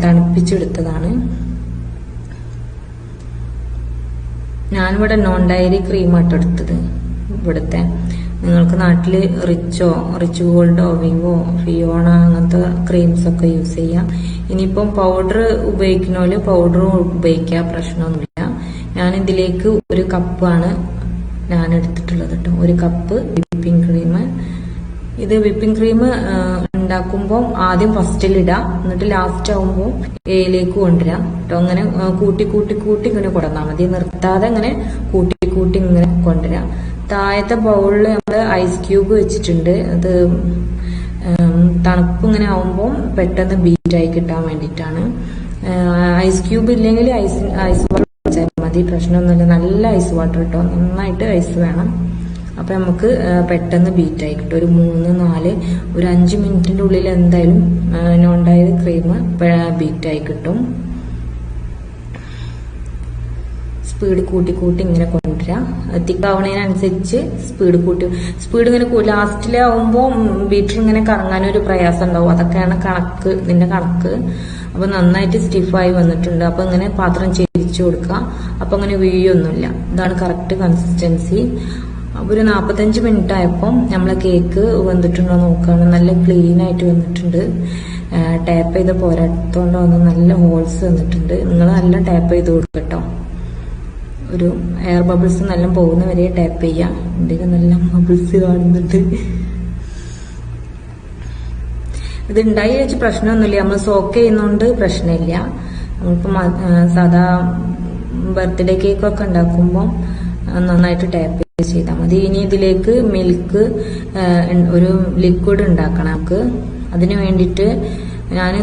തണുപ്പിച്ചെടുത്തതാണ്. ഞാനിവിടെ നോൺ ഡയറി ക്രീമായിട്ട് എടുത്തത് ഇവിടുത്തെ. നിങ്ങൾക്ക് നാട്ടിൽ റിച്ച് ഗോൾഡോ വിവോ ഫിയോണ അങ്ങനത്തെ ക്രീംസ് ഒക്കെ യൂസ് ചെയ്യാം. ഇനിയിപ്പം പൗഡർ ഉപയോഗിക്കുന്നോല് പൗഡറും ഉപയോഗിക്കാം, പ്രശ്നമൊന്നുമില്ല. ഞാൻ ഇതിലേക്ക് 1 കപ്പാണ് ഞാൻ എടുത്തിട്ടുള്ളത് കേട്ടോ. 1 കപ്പ് വിപ്പിംഗ് ക്രീം. ഇത് വിപ്പിംഗ് ക്രീം ഉണ്ടാക്കുമ്പോൾ ആദ്യം ഫസ്റ്റിലിടാം, എന്നിട്ട് ലാസ്റ്റ് ആവുമ്പോൾ ഏയിലേക്ക് കൊണ്ടുവരാം കേട്ടോ. അങ്ങനെ കൂട്ടി ഇങ്ങനെ കൊണ്ടുവന്നാൽ മതി. നിർത്താതെ ഇങ്ങനെ കൂട്ടി ഇങ്ങനെ കൊണ്ടുവരാം. താഴത്തെ ബൗളിൽ നമ്മൾ ഐസ് ക്യൂബ് വെച്ചിട്ടുണ്ട്. അത് തണുപ്പ് ഇങ്ങനെ ആവുമ്പോൾ പെട്ടെന്ന് ബീറ്റായി കിട്ടാൻ വേണ്ടിയിട്ടാണ്. ഐസ് ക്യൂബ് ഇല്ലെങ്കിൽ ഐസ് വാട്ടർ വെച്ചാൽ മതി, പ്രശ്നമൊന്നുമില്ല. നല്ല ഐസ് വാട്ടർ കേട്ടോ, നന്നായിട്ട് ഐസ് വേണം. അപ്പം നമുക്ക് പെട്ടെന്ന് ബീറ്റായി കിട്ടും. ഒരു 3-4 ഒരു 5 മിനിറ്റിൻ്റെ ഉള്ളിൽ എന്തായാലും നോൺ ഡയറി ക്രീം ബീറ്റായി കിട്ടും. സ്പീഡ് കൂട്ടി ഇങ്ങനെ കൊണ്ടുവരാം. തിക്കാവണതിനനുസരിച്ച് സ്പീഡ് ഇങ്ങനെ ലാസ്റ്റിലാവുമ്പോൾ ബീറ്റർ ഇങ്ങനെ കറങ്ങാനൊരു പ്രയാസം ഉണ്ടാവും. അതൊക്കെയാണ് ഇതിന്റെ കണക്ക്. അപ്പൊ നന്നായിട്ട് സ്റ്റിഫായി വന്നിട്ടുണ്ട്. അപ്പൊ ഇങ്ങനെ പാത്രം ചെരിച്ചു കൊടുക്കുക. അപ്പൊ അങ്ങനെ വീഴൊന്നുമില്ല. ഇതാണ് കറക്റ്റ് കൺസിസ്റ്റൻസി. അപ്പൊ ഒരു 45 മിനിറ്റ് ആയപ്പോൾ നമ്മളെ കേക്ക് വന്നിട്ടുണ്ടോ നോക്കുകയാണ്. നല്ല ക്ലീൻ ആയിട്ട് വന്നിട്ടുണ്ട്. ടാപ്പ് ചെയ്ത് പോരാത്തോണ്ട് വന്ന് നല്ല ഹോൾസ് വന്നിട്ടുണ്ട്. നിങ്ങൾ നല്ല ടാപ്പ് ചെയ്ത് കൊടുക്കട്ടോ. ഒരു എയർ ബബിൾസ് നല്ല പോകുന്ന വരെ ടാപ്പ് ചെയ്യാം. ഇതിന് നല്ല ബബിൾസ് കാണുന്നുണ്ട്. ഇത് ഉണ്ടായി വെച്ച് പ്രശ്നമൊന്നുമില്ല. നമ്മൾ സോക്ക് ചെയ്യുന്നോണ്ട് പ്രശ്നമില്ല. നമ്മളിപ്പോൾ സാധാ ബർത്ത്ഡേ കേക്കൊക്കെ ഉണ്ടാക്കുമ്പോൾ നന്നായിട്ട് ടാപ്പ് ചെയ്താൽ മതി. ഇനി ഇതിലേക്ക് മിൽക്ക് ഒരു ലിക്വിഡ് ഉണ്ടാക്കണം നമുക്ക്. അതിന് വേണ്ടിയിട്ട് ഞാൻ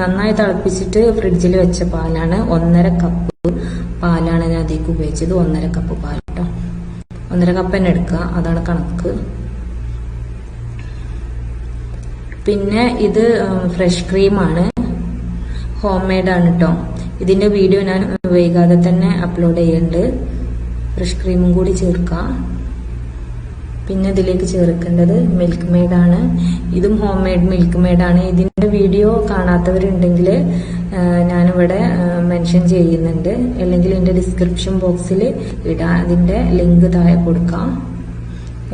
നന്നായി തിളപ്പിച്ചിട്ട് ഫ്രിഡ്ജിൽ വെച്ച പാലാണ്. 1.5 കപ്പ് പാലാണ് ഞാൻ അതിലേക്ക് ഉപയോഗിച്ചത്. 1.5 കപ്പ് പാൽ കേട്ടോ. 1.5 കപ്പ് തന്നെ എടുക്കുക, അതാണ് കണക്ക്. പിന്നെ ഇത് ഫ്രഷ് ക്രീമാണ്, ഹോം മെയ്ഡാണ് കേട്ടോ. ഇതിന്റെ വീഡിയോ ഞാൻ വൈകാതെ തന്നെ അപ്ലോഡ് ചെയ്യുന്നുണ്ട്. ഫ്രഷ് ക്രീമും കൂടി ചേർക്കാം. പിന്നെ ഇതിലേക്ക് ചേർക്കേണ്ടത് മിൽക്ക് മെയ്ഡാണ്. ഇതും ഹോം മെയ്ഡ് മിൽക്ക് മെയ്ഡാണ്. ഇതിന്റെ വീഡിയോ കാണാത്തവരുണ്ടെങ്കിൽ ഞാനിവിടെ മെൻഷൻ ചെയ്യുന്നുണ്ട്, അല്ലെങ്കിൽ എൻ്റെ ഡിസ്ക്രിപ്ഷൻ ബോക്സിൽ ഇടാം. അതിന്റെ ലിങ്ക് താഴെ കൊടുക്കാം.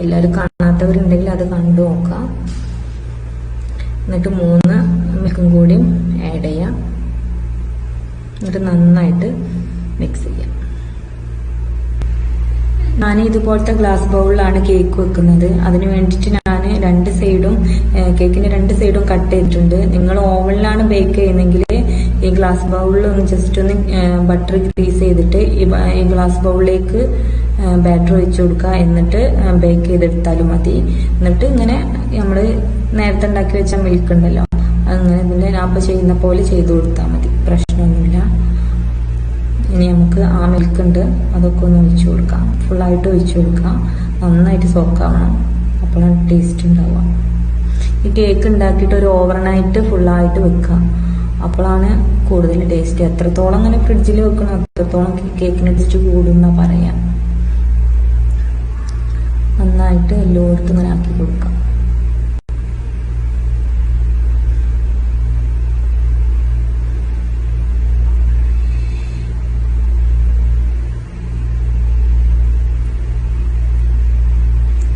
എല്ലാവരും കാണാത്തവരുണ്ടെങ്കിൽ അത് കണ്ടു നോക്കാം. എന്നിട്ട് 3 മിൽക്കും കൂടി ആഡ് ചെയ്യാം. എന്നിട്ട് നന്നായിട്ട് മിക്സ് ചെയ്യാം. ഞാൻ ഇതുപോലത്തെ ഗ്ലാസ് ബൗളിലാണ് കേക്ക് വെക്കുന്നത്. അതിന് വേണ്ടിയിട്ട് ഞാൻ കേക്കിന്റെ 2 സൈഡും കട്ട് ചെയ്തിട്ടുണ്ട്. നിങ്ങൾ ഓവനിലാണ് ബേക്ക് ചെയ്യുന്നെങ്കിൽ ഈ ഗ്ലാസ് ബൗളിൽ ഒന്ന് ജസ്റ്റ് ഒന്ന് ബട്ടർ ഗ്രീസ് ചെയ്തിട്ട് ഈ ഗ്ലാസ് ബൗളിലേക്ക് ബാറ്റർ ഒഴിച്ചു കൊടുക്കുക. എന്നിട്ട് ബേക്ക് ചെയ്തെടുത്താലും മതി. എന്നിട്ട് ഇങ്ങനെ നമ്മൾ നേരത്തെ ഉണ്ടാക്കി വെച്ച മിൽക്ക് ഉണ്ടല്ലോ, അങ്ങനെ ഇതിന്റെ ഞാൻ ചെയ്യുന്ന പോലെ ചെയ്തു കൊടുത്താൽ മതി, പ്രശ്നമൊന്നുമില്ല. ഇനി നമുക്ക് ആ മിൽക്ക് ഉണ്ട്, അതൊക്കെ ഒന്ന് ഒഴിച്ചു കൊടുക്കാം. ഫുള്ളായിട്ട് ഒഴിച്ചു കൊടുക്കാം. നന്നായിട്ട് സോക്കാവണം, അപ്പോഴാണ് ടേസ്റ്റ് ഉണ്ടാവുക. ഈ കേക്ക് ഉണ്ടാക്കിയിട്ട് ഒരു ഓവർനൈറ്റ് ഫുള്ളായിട്ട് വെക്കുക, അപ്പോഴാണ് കൂടുതൽ ടേസ്റ്റ്. എത്രത്തോളം അങ്ങനെ ഫ്രിഡ്ജിൽ വെക്കണം അത്രത്തോളം കേക്കിന് ടേസ്റ്റ് കൂടുന്ന പറയാം. നന്നായിട്ട് എല്ലായിടത്തും ഇങ്ങനെ ആക്കി കൊടുക്കാം.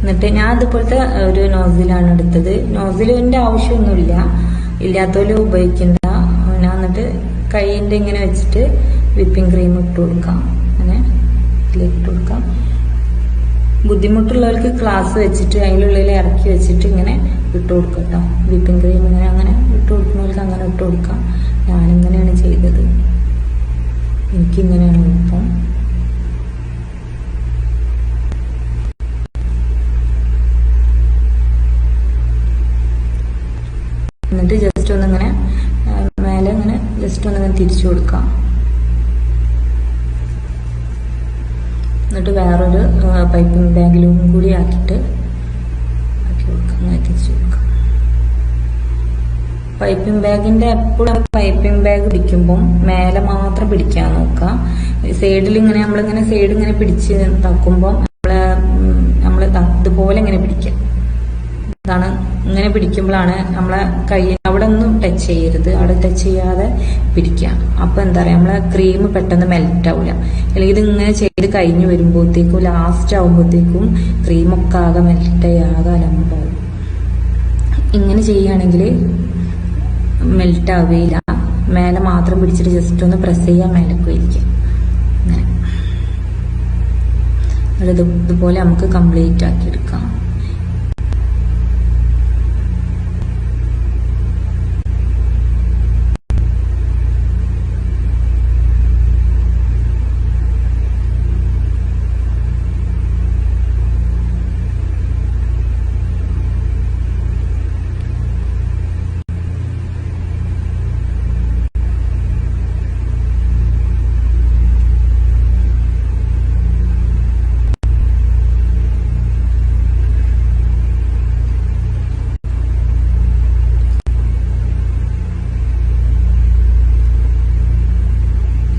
എന്നിട്ട് ഞാൻ അതുപോലത്തെ ഒരു നോസിലാണ് എടുത്തത്. നോസിലിന്റെ ആവശ്യമൊന്നുമില്ല, ഇല്ലാത്തവര് ഉപയോഗിക്കണ്ട. ഞാൻ എന്നിട്ട് കൈയിന്റെ ഇങ്ങനെ വെച്ചിട്ട് വിപ്പിംഗ് ക്രീം ഇട്ട് കൊടുക്കാം. അങ്ങനെ ഇതിലേക്ക് ഇട്ട് കൊടുക്കാം. ബുദ്ധിമുട്ടുള്ളവർക്ക് ഗ്ലാസ് വെച്ചിട്ട് അതിനുള്ളിൽ ഇറക്കി വെച്ചിട്ട് ഇങ്ങനെ ഇട്ട് കൊടുക്കാം കേട്ടോ. വിപ്പിംഗ് ക്രീം ഇങ്ങനെ അങ്ങനെ ഇട്ട് കൊടുക്കുന്നവർക്ക് അങ്ങനെ ഇട്ട് കൊടുക്കാം. ഞാനിങ്ങനെയാണ് ചെയ്തത്, എനിക്കിങ്ങനെയാണ് എളുപ്പം. എന്നിട്ട് ജസ്റ്റ് ഒന്നിങ്ങനെ മേലെ ഇങ്ങനെ ജസ്റ്റ് ഒന്നിങ്ങനെ തിരിച്ചു കൊടുക്കാം. എന്നിട്ട് വേറൊരു പൈപ്പിംഗ് ബാഗിലും കൂടി ആക്കി കൊടുക്കാം. അങ്ങനെ തിരിച്ചു കൊടുക്കാം. പൈപ്പിംഗ് ബാഗിന്റെ എപ്പോഴും പൈപ്പിംഗ് ബാഗ് പിടിക്കുമ്പോൾ മേലെ മാത്രം പിടിക്കാൻ നോക്കാം. സൈഡിൽ ഇങ്ങനെ നമ്മളിങ്ങനെ സൈഡ് ഇങ്ങനെ പിടിച്ച് തക്കുമ്പോൾ നമ്മള് ഇതുപോലെ ഇങ്ങനെ പിടിക്കാം. ഇതാണ് ഇങ്ങനെ പിടിക്കുമ്പോഴാണ് നമ്മളെ കൈ അവിടെ ഒന്നും ടച്ച് ചെയ്യരുത്, അവിടെ ടച്ച് ചെയ്യാതെ പിടിക്കാം. അപ്പൊ എന്താ പറയാ, നമ്മളെ ക്രീം പെട്ടെന്ന് മെൽറ്റ് ആവില്ല. അല്ലെങ്കിൽ ഇത് ഇങ്ങനെ ചെയ്ത് കഴിഞ്ഞ് വരുമ്പോഴത്തേക്കും ലാസ്റ്റ് ആവുമ്പോഴത്തേക്കും ക്രീമൊക്കെ ആകെ മെൽറ്റായി ആകെ അലമ്പാവും. ഇങ്ങനെ ചെയ്യുകയാണെങ്കിൽ മെൽറ്റ് ആവുകയില്ല. മേലെ മാത്രം പിടിച്ചിട്ട് ജസ്റ്റ് ഒന്ന് പ്രസ് ചെയ്യാൻ മേലേക്ക് ഇരിക്കാം. അങ്ങനെ ഇതുപോലെ നമുക്ക് കംപ്ലീറ്റ് ആക്കി എടുക്കാം.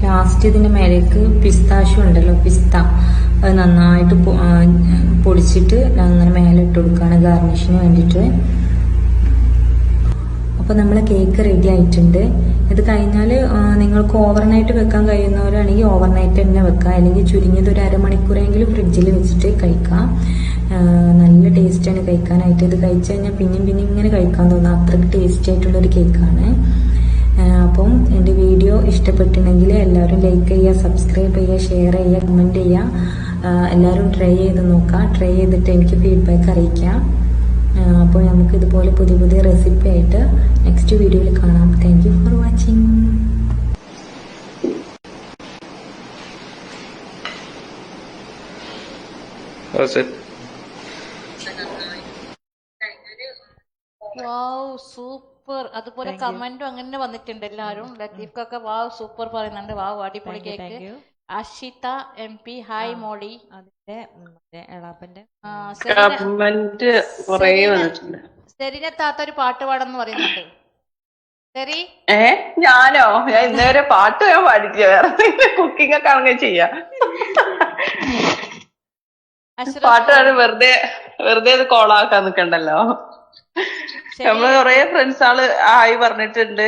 ലാസ്റ്റ് ഇതിന്റെ മേലേക്ക് പിസ്താഷ്യൂ ഉണ്ടല്ലോ, പിസ്ത, അത് നന്നായിട്ട് പൊടിച്ചിട്ട് അങ്ങനെ മേലെ ഇട്ട് കൊടുക്കുകയാണ് ഗാർണിഷിന് വേണ്ടിയിട്ട്. അപ്പൊ നമ്മളെ കേക്ക് റെഡി ആയിട്ടുണ്ട്. ഇത് കഴിഞ്ഞാൽ നിങ്ങൾക്ക് ഓവർനൈറ്റ് വെക്കാൻ കഴിയുന്നവരാണെങ്കിൽ ഓവർനൈറ്റ് തന്നെ വെക്കാം, അല്ലെങ്കിൽ ചുരുങ്ങിയത് ഒരു അരമണിക്കൂറെങ്കിലും ഫ്രിഡ്ജിൽ വെച്ചിട്ട് കഴിക്കാം. നല്ല ടേസ്റ്റാണ് കഴിക്കാനായിട്ട്. ഇത് കഴിച്ചു കഴിഞ്ഞാൽ പിന്നെയും ഇങ്ങനെ കഴിക്കാൻ തോന്നുന്നു, അത്രയ്ക്ക് ടേസ്റ്റി ആയിട്ടുള്ളൊരു കേക്കാണ്. അപ്പം എൻ്റെ വീഡിയോ ഇഷ്ടപ്പെട്ടിട്ടുണ്ടെങ്കിൽ എല്ലാവരും ലൈക്ക് ചെയ്യുക, സബ്സ്ക്രൈബ് ചെയ്യുക, ഷെയർ ചെയ്യുക, കമൻറ്റ് ചെയ്യുക. എല്ലാവരും ട്രൈ ചെയ്ത് നോക്കാം. ട്രൈ ചെയ്തിട്ട് എനിക്ക് ഫീഡ്ബാക്ക് അറിയിക്കാം. അപ്പോൾ നമുക്ക് ഇതുപോലെ പുതിയ റെസിപ്പി ആയിട്ട് നെക്സ്റ്റ് വീഡിയോയിൽ കാണാം. Thank you for watching. Wow super. അതുപോലെ കമന്റും അങ്ങനെ വന്നിട്ടുണ്ട് എല്ലാരും. ലത്തീഫ്ക്കൊക്കെ വാവ് സൂപ്പർ പറയുന്നുണ്ട്. വാവ് അടിപൊളി കേക്ക്. അഷിത MP ഹായ് മോളി. അതിന്റെ എളാപ്പന്റെ സെറിനെ താത്ത ഒരു പാട്ട് പാടെന്ന് പറയുന്നുണ്ട്. സെറി ഞാനോ? ഞാൻ ഇന്നേവരെ പാട്ട് ഞാൻ പാടില്ല. വേറെ കുക്കിംഗ് ഒക്കെ അങ്ങനെ ചെയ്യാം. പാട്ട് പാടി വെറുതെ ഇത് കോളാക്കാൻ നിക്കണ്ടല്ലോ. നമ്മള് കൊറേ ഫ്രണ്ട്സ് ആള് ഹായ് പറഞ്ഞിട്ടുണ്ട്.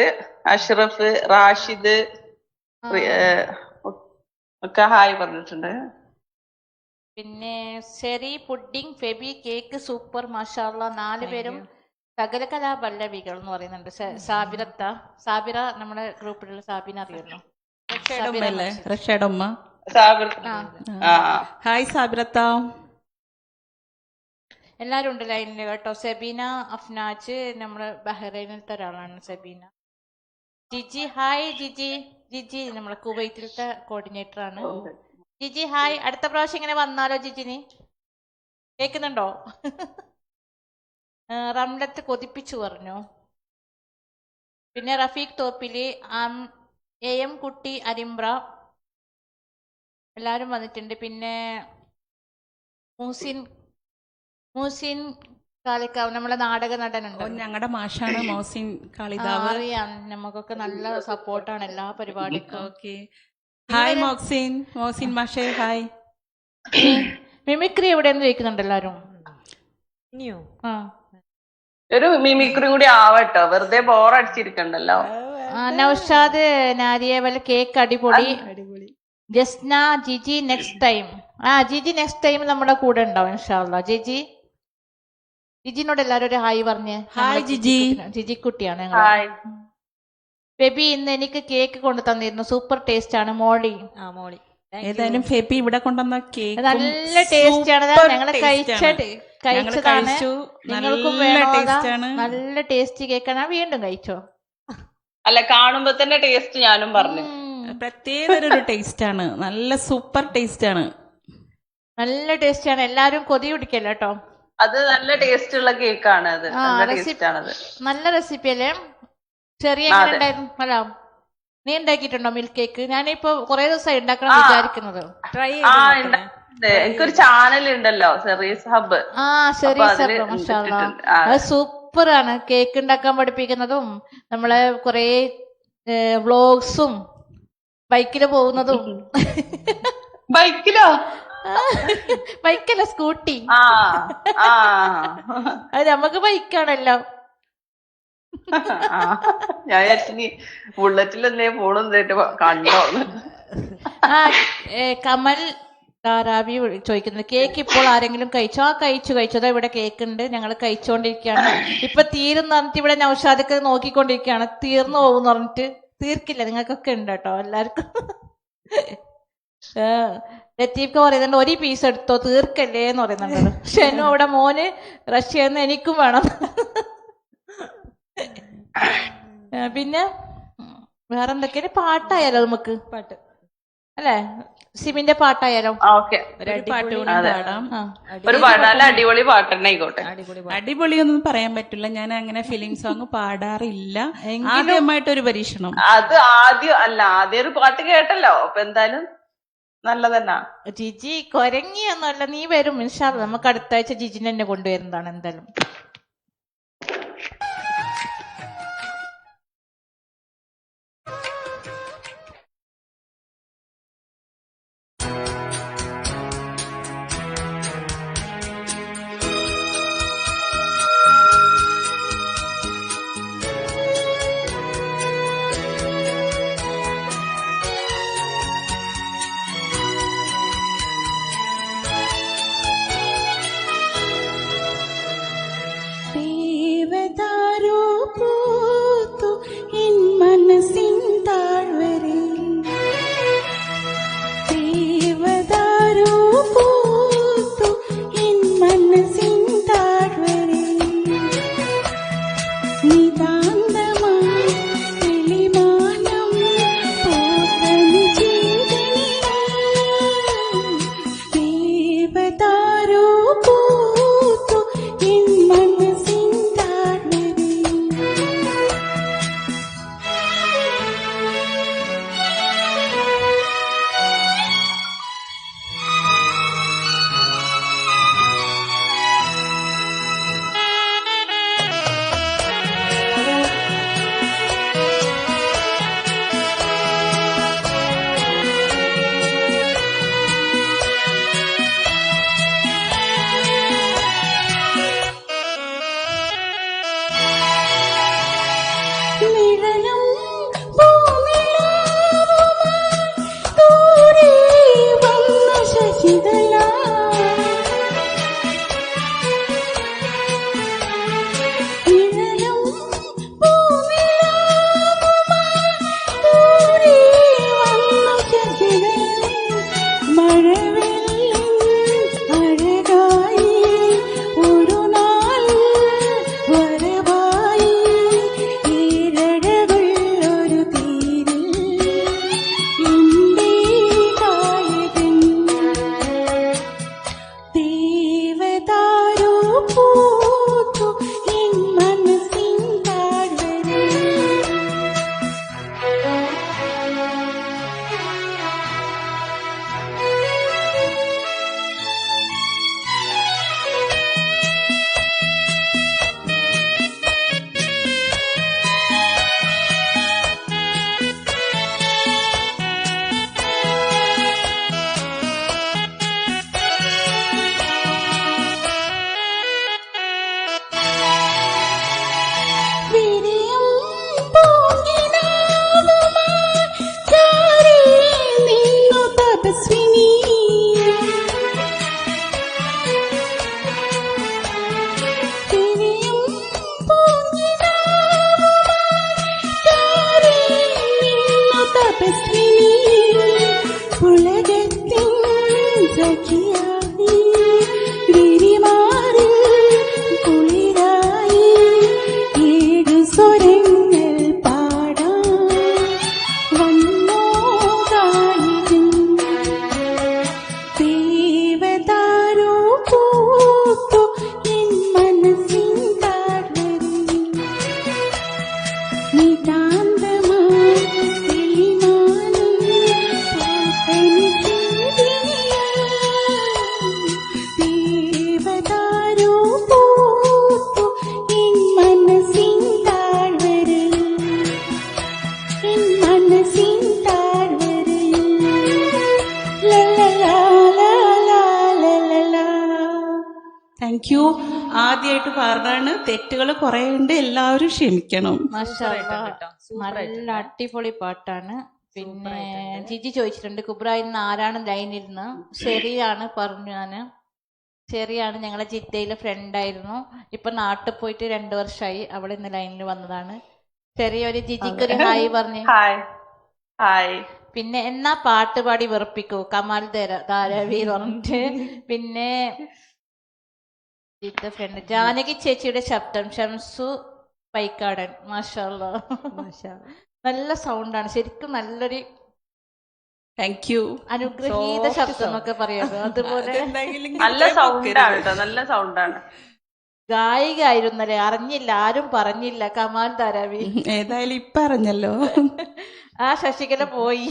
അഷ്റഫ്, റാഷിദ് ഒക്കെ ഹായ് പറഞ്ഞിട്ടുണ്ട്. പിന്നെ സെറി പുഡിംഗ് ഫെബി കേക്ക് സൂപ്പർ മാഷാഅല്ലാ. 4 പേരും സകല കലാപല്ലവികൾ എന്ന് പറയുന്നുണ്ട്. സാബിറ നമ്മുടെ ഗ്രൂപ്പിലുള്ള സാബിന അറിയുന്നു. ഹായ് സാബിറത്ത. എല്ലാരും ഉണ്ട് ലൈനില് കേട്ടോ. സെബീന അഫ്നാജ് നമ്മള് ബഹ്റൈനിലത്തെ ഒരാളാണ് സെബീന. ജിജി ഹായ്. ജിജി നമ്മളെ കുവൈറ്റിലത്തെ കോർഡിനേറ്റർ ആണ്. ജിജി ഹായ്. അടുത്ത പ്രാവശ്യം ഇങ്ങനെ വന്നാലോ ജിജിന്? കേൾക്കുന്നുണ്ടോ? റംലത്ത് കൊതിപ്പിച്ചു പറഞ്ഞു. പിന്നെ റഫീഖ് തോപ്പില്, AM കുട്ടി, അരിമ്പ്ര എല്ലാരും വന്നിട്ടുണ്ട്. പിന്നെ മൂസിൻ കാളിക്കാവ് നമ്മളെ നാടക നടനുണ്ട്. ഞങ്ങളുടെ മാഷാണ് മോസിൻ കാളികാവ്. അറിയാം, നമുക്കൊക്കെ നല്ല സപ്പോർട്ടാണ് എല്ലാ പരിപാടിക്കും. ഹായ് മോസിൻ മാഷേ ഹായ്. മിമിക്രി എവിടെയെന്ന് ചോദിക്കുന്നുണ്ട് എല്ലാരും. ഇനിയോ ഒരു മിമിക്രി കൂടി ആവട്ടോ, വെറുതെ ബോറടിച്ചിരിക്കണ്ടല്ലോ. നൗഷാദ് നാരിയേവൽ കേക്ക് അടിപൊളി. Jasna Jiji next time. Jiji next time നമ്മുടെ കൂടെ ഉണ്ടാവും ഇൻഷാ അല്ലാഹ്. ജിജിനോട് എല്ലാരും ഒരു ഹായ് പറഞ്ഞ്. ഹായ് ജിജി കുട്ടിയാണ് ഞങ്ങൾ. ബേബി ഇന്ന് എനിക്ക് കേക്ക് കൊണ്ടു തന്നിരുന്നു. സൂപ്പർ ടേസ്റ്റ് ആണ് മോളി. ഏതായാലും ഫെബി ഇവിടെ കൊണ്ടുവന്ന കേക്ക് നല്ല ടേസ്റ്റ് ആണ്. ഞങ്ങള് കഴിച്ചതാണ്. നിങ്ങൾക്കും നല്ല ടേസ്റ്റ് കേക്കാണ്. വീണ്ടും കഴിച്ചോ? അല്ല, കാണുമ്പോ തന്നെ ടേസ്റ്റ് ഞാനും പറഞ്ഞു. പ്രത്യേക ഒരു ടേസ്റ്റ് ആണ്. നല്ല സൂപ്പർ ടേസ്റ്റ് ആണ്. നല്ല ടേസ്റ്റ് ആണ്. എല്ലാരും കൊതി പിടിക്കല്ലോ കേട്ടോ. അത് നല്ല ടേസ്റ്റ് ഉള്ള കേക്കാണ്. അത് നല്ല റെസിപ്പി അല്ലേ? ചെറിയ എങ്ങനെ ഉണ്ടായിരുന്നു? അല്ല, നീ ഉണ്ടാക്കിയിട്ടുണ്ടോ മിൽക്ക് കേക്ക്? ഞാനിപ്പോ കൊറേ ദിവസമായി ഉണ്ടാക്കണം വിചാരിക്കുന്നത്. എനിക്കൊരു ചാനൽ ഉണ്ടല്ലോ, സെറീസ് ഹബ്ബ്. അത് സൂപ്പർ ആണ്. കേക്ക് ഉണ്ടാക്കാൻ പഠിപ്പിക്കുന്നതും നമ്മളെ കൊറേ വ്ലോഗ്സും ബൈക്കില് പോകുന്നതും. ബൈക്കല്ല, സ്കൂട്ടി. അത് നമുക്ക് ബൈക്കാണല്ലോ. ഞാൻ ബുള്ളറ്റിലെന്നേ പോണെന്നിട്ട് കണ്ടോ? കമൽ ധാരാവി ചോദിക്കുന്നത് കേക്ക് ഇപ്പോൾ ആരെങ്കിലും കഴിച്ചോ? കഴിച്ചു. അതാ ഇവിടെ കേക്ക് ഉണ്ട്, ഞങ്ങൾ കഴിച്ചുകൊണ്ടിരിക്കുകയാണ്. ഇപ്പൊ തീരും പറഞ്ഞിട്ട് ഇവിടെ നൗഷാദൊക്കെ നോക്കിക്കൊണ്ടിരിക്കുകയാണ്. തീർന്നു പോകും പറഞ്ഞിട്ട്. തീർക്കില്ല, നിങ്ങൾക്കൊക്കെ ഉണ്ട് കേട്ടോ എല്ലാവർക്കും. ലത്തീഫ്ക്ക് പറയുന്നുണ്ട് ഒരു പീസ് എടുത്തോ, തീർക്കല്ലേ എന്ന് പറയുന്നുണ്ടല്ലോ. പക്ഷെ എന്നെ ഇവിടെ മോന് റഷ്യന്ന് എനിക്കും വേണം. പിന്നെ വേറെന്തൊക്കെയാണ്? പാട്ടായാലോ നമുക്ക്? പാട്ട് അല്ലേ? സിമിന്റെ പാട്ടായാലോ? അടിപൊളി പാട്ടെന്നെ ആയിക്കോട്ടെ. അടിപൊളിയൊന്നും പറയാൻ പറ്റില്ല. ഞാൻ അങ്ങനെ ഫിലിം സോങ് പാടാറില്ല. ആദ്യമായിട്ടൊരു പരീക്ഷണം. അത് ആദ്യം ഒരു പാട്ട് കേട്ടല്ലോ, അപ്പൊ എന്തായാലും നല്ലതന്നെ. ജിജി കൊരങ്ങിയൊന്നുമല്ല, നീ വരും ഇൻഷാ അല്ലാഹ്. നമുക്ക് അടുത്ത ആഴ്ച ജിജിനെ തന്നെ കൊണ്ടുവരുന്നതാണ് എന്തായാലും. Thank you. ആദ്യമായിട്ട് പറഞ്ഞാണ്, തെറ്റുകൾ കുറെ ഉണ്ട്, എല്ലാവരും ക്ഷമിക്കണം. മാഷാ അല്ലാ. നല്ല അടിപൊളി പാട്ടാണ്. പിന്നെ ജിജി ചോദിച്ചിട്ടുണ്ട് കുബ്ര ഇന്ന് ആരാണ് ലൈനിരുന്ന്. ശരിയാണ് പറഞ്ഞു ഞാന്. ശരിയാണ്, ഞങ്ങളെ ജിദ്ദയിലെ ഫ്രണ്ടായിരുന്നു. ഇപ്പൊ നാട്ടിൽ പോയിട്ട് 2 വർഷമായി. അവൾ ഇന്ന് ലൈനിൽ വന്നതാണ്. ചെറിയൊരു ജിജിക്കൊരു ഹായ് പറഞ്ഞു. ഹായ്. പിന്നെ എന്നാ പാട്ട് പാടി വെറുപ്പിക്കൂ കമാൽ ധാരാവി പറഞ്ഞിട്ട്. പിന്നെ ജിദ്ദ ഫ്രണ്ട് ജാനകി ചേച്ചിയുടെ ശബ്ദം ഷംസു പൈക്കാടൻ. മാഷാ അല്ലാ. നല്ല സൗണ്ടാണ് ശരിക്കും. നല്ലൊരു താങ്ക് യു. അനുഗ്രഹീത ശബ്ദം എന്നൊക്കെ പറയാമോ, അതുപോലെ നല്ല സൗണ്ടാണ് കേട്ടോ, നല്ല സൗണ്ടാണ്. ഗായിക ആയിരുന്നല്ലേ, അറിഞ്ഞില്ല, ആരും പറഞ്ഞില്ല. കമാൽ ധാരാവി ഏതായാലും ഇപ്പൊ അറിഞ്ഞല്ലോ. ആ ശശികല പോയി.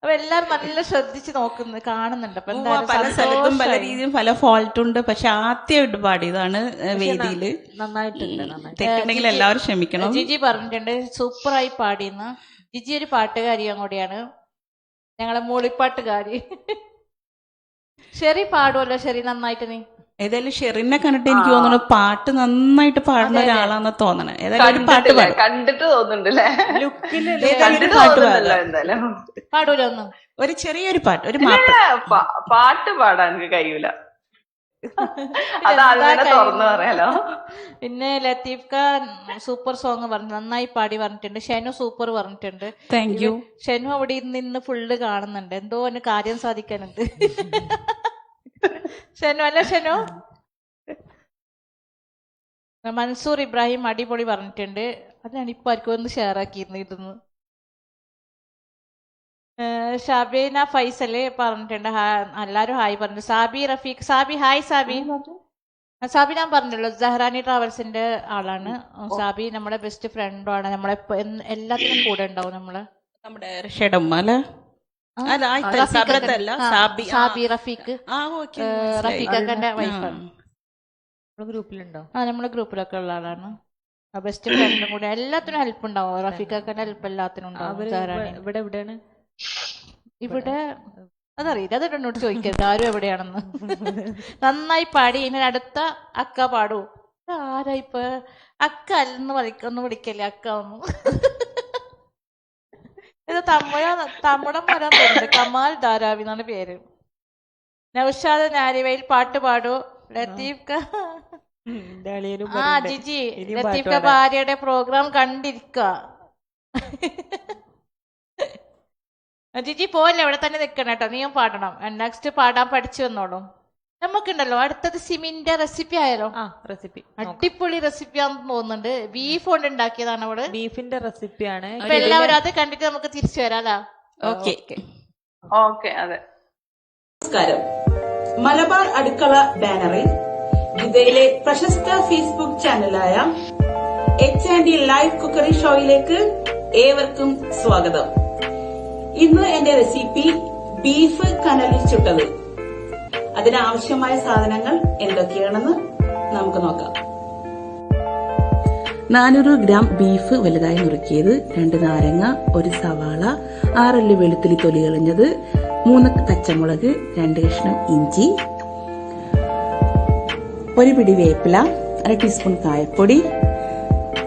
അപ്പൊ എല്ലാരും നല്ല ശ്രദ്ധിച്ച് നോക്കുന്നു, കാണുന്നുണ്ട്. അപ്പൊ പല സ്ഥലത്തും പല രീതിയും പല ഫോൾട്ട് ഉണ്ട്. പക്ഷെ ആദ്യമായിട്ട് പാടിയതാണ് വേദിയില്. നന്നായിട്ടുണ്ട്. തെറ്റുണ്ടെങ്കിൽ എല്ലാവരും ക്ഷമിക്കണം. ജിജി പറഞ്ഞിട്ടുണ്ട് സൂപ്പറായി പാടിയെന്ന്. ജിജി ഒരു പാട്ടുകാരിയും കൂടിയാണ്, ഞങ്ങളെ മൂളിപ്പാട്ടുകാരി. ശരി പാടുമല്ലോ, ശരി നന്നായിട്ട്. നീ ഏതായാലും ഷെറിനെ കണ്ടിട്ട് എനിക്ക് തോന്നുന്നു പാട്ട് നന്നായിട്ട് പാടുന്ന ഒരാളാണെന്ന് തോന്നണേ. ഏതായാലും ഒരു പാട്ട് പാടും. കണ്ടിട്ട് തോന്നുന്നുണ്ടല്ലേ, പാടൂല ഒന്നും. ഒരു ചെറിയൊരു പാട്ട്, ഒരു പാട്ട് പാടാൻ എനിക്ക് കഴിയൂല. അതാദ്യം തുറന്നു പറയാലോ. പിന്നെ ലത്തീഫ് ഖാൻ സൂപ്പർ സോങ് പറഞ്ഞു, നന്നായി പാടി പറഞ്ഞിട്ടുണ്ട്. ഷെനു സൂപ്പർ പറഞ്ഞിട്ടുണ്ട്. Thank you. ഷെനു അവിടെ നിന്ന് ഫുള്ള് കാണുന്നുണ്ട്, എന്തോ ഒന്ന് കാര്യം സാധിക്കാനുണ്ട്. ഷെനു അല്ല ഷെനു. മൻസൂർ ഇബ്രാഹിം അടിപൊളി പറഞ്ഞിട്ടുണ്ട്. അതാണ് ഇപ്പൊ ആർക്കും ഒന്ന് ഷെയർ ആക്കിയിരുന്നു. ഷബീന ഫൈസല് പറഞ്ഞിട്ടുണ്ട്, എല്ലാരും ഹായ് പറഞ്ഞു. സാബി റഫീഖ്, സാബി ഹായ്. സാബി ഞാൻ പറഞ്ഞല്ലോ, സഹറാനി ട്രാവൽസിന്റെ ആളാണ് സാബി. നമ്മുടെ ബെസ്റ്റ് ഫ്രണ്ടും ആണ്. നമ്മളെ എല്ലാത്തിനും കൂടെ ഉണ്ടാവും. നമ്മുടെ സാബി റഫീഖ്, റഫീഖന്റെ വൈഫാണ്. ഗ്രൂപ്പിലുണ്ടോ? നമ്മളെ ഗ്രൂപ്പിലൊക്കെ ഉള്ള ആളാണ്. ബെസ്റ്റ് ഫ്രണ്ടും കൂടെ. എല്ലാത്തിനും ഹെൽപ്പ് ഉണ്ടാവും. റഫീഖന്റെ ഹെൽപ്പ് എല്ലാത്തിനും ഉണ്ടാവും. ഇവിടെ എവിടെയാണ്? ഇവിടെ അതറിയില്ല, അത് എന്നോട് ചോദിക്കരുത് ആരും എവിടെയാണെന്ന്. നന്നായി പാടി. ഇനി അടുത്ത അക്ക പാടൂ. ആരാ ഇപ്പൊ അക്ക അല്ലെന്ന് ഒന്ന് വിളിക്കല്ലേ അക്ക ഒന്ന്. ഇത് തമിഴം വരാൻ തോന്നുന്നുണ്ട്. കമാൽ ധാരാവി എന്നാണ് പേര്. നൗഷാദ് നാരിവയിൽ പാട്ട് പാടൂ. ലത്തീഫ് ജിജി ലത്തീഫ് ഭാര്യയുടെ പ്രോഗ്രാം കണ്ടിരിക്ക. ജിജി പോവല്ലേ, അവിടെ തന്നെ നിക്കണം കേട്ടോ. നീയും പാടണം. നെക്സ്റ്റ് പാടാൻ പഠിച്ചു വന്നോളൂ. നമുക്കുണ്ടല്ലോ അടുത്തത് സിമിന്റെ റെസിപ്പി ആയാലോ? റെസിപ്പി അടിപൊളി റെസിപ്പിയാണെന്ന് തോന്നുന്നുണ്ട്. ബീഫ് കൊണ്ട് ഉണ്ടാക്കിയതാണ് അവള്. ബീഫിന്റെ റെസിപ്പിയാണ്. അപ്പൊ എല്ലാവരും അത് കണ്ടിട്ട് നമുക്ക് തിരിച്ചു വരാലോ. ഓക്കെ. അതെ. നമസ്കാരം. മലബാർ അടുക്കള ബാനറിൽ ജിദ്ദയിലെ പ്രശസ്ത ഫേസ്ബുക്ക് ചാനലായ H&D ലൈവ് കുക്കറി ഷോയിലേക്ക് ഏവർക്കും സ്വാഗതം. ഇന്ന് എന്റെ റെസിപ്പി ബീഫ് കനലിൽ ചുട്ടത്. അതിനാവശ്യമായ സാധനങ്ങൾ എന്തൊക്കെയാണെന്ന് നമുക്ക് നോക്കാം. 400 ഗ്രാം ബീഫ് വലുതായി നുറുക്കിയത്, 2 നാരങ്ങ, 1 സവാള, 6 അല്ലി വെളുത്തുള്ളി തൊലി കളഞ്ഞത്, 3 പച്ചമുളക്, 2 കഷ്ണം ഇഞ്ചി, 1 പിടി വേപ്പില, 1/2 ടീസ്പൂൺ കായപ്പൊടി,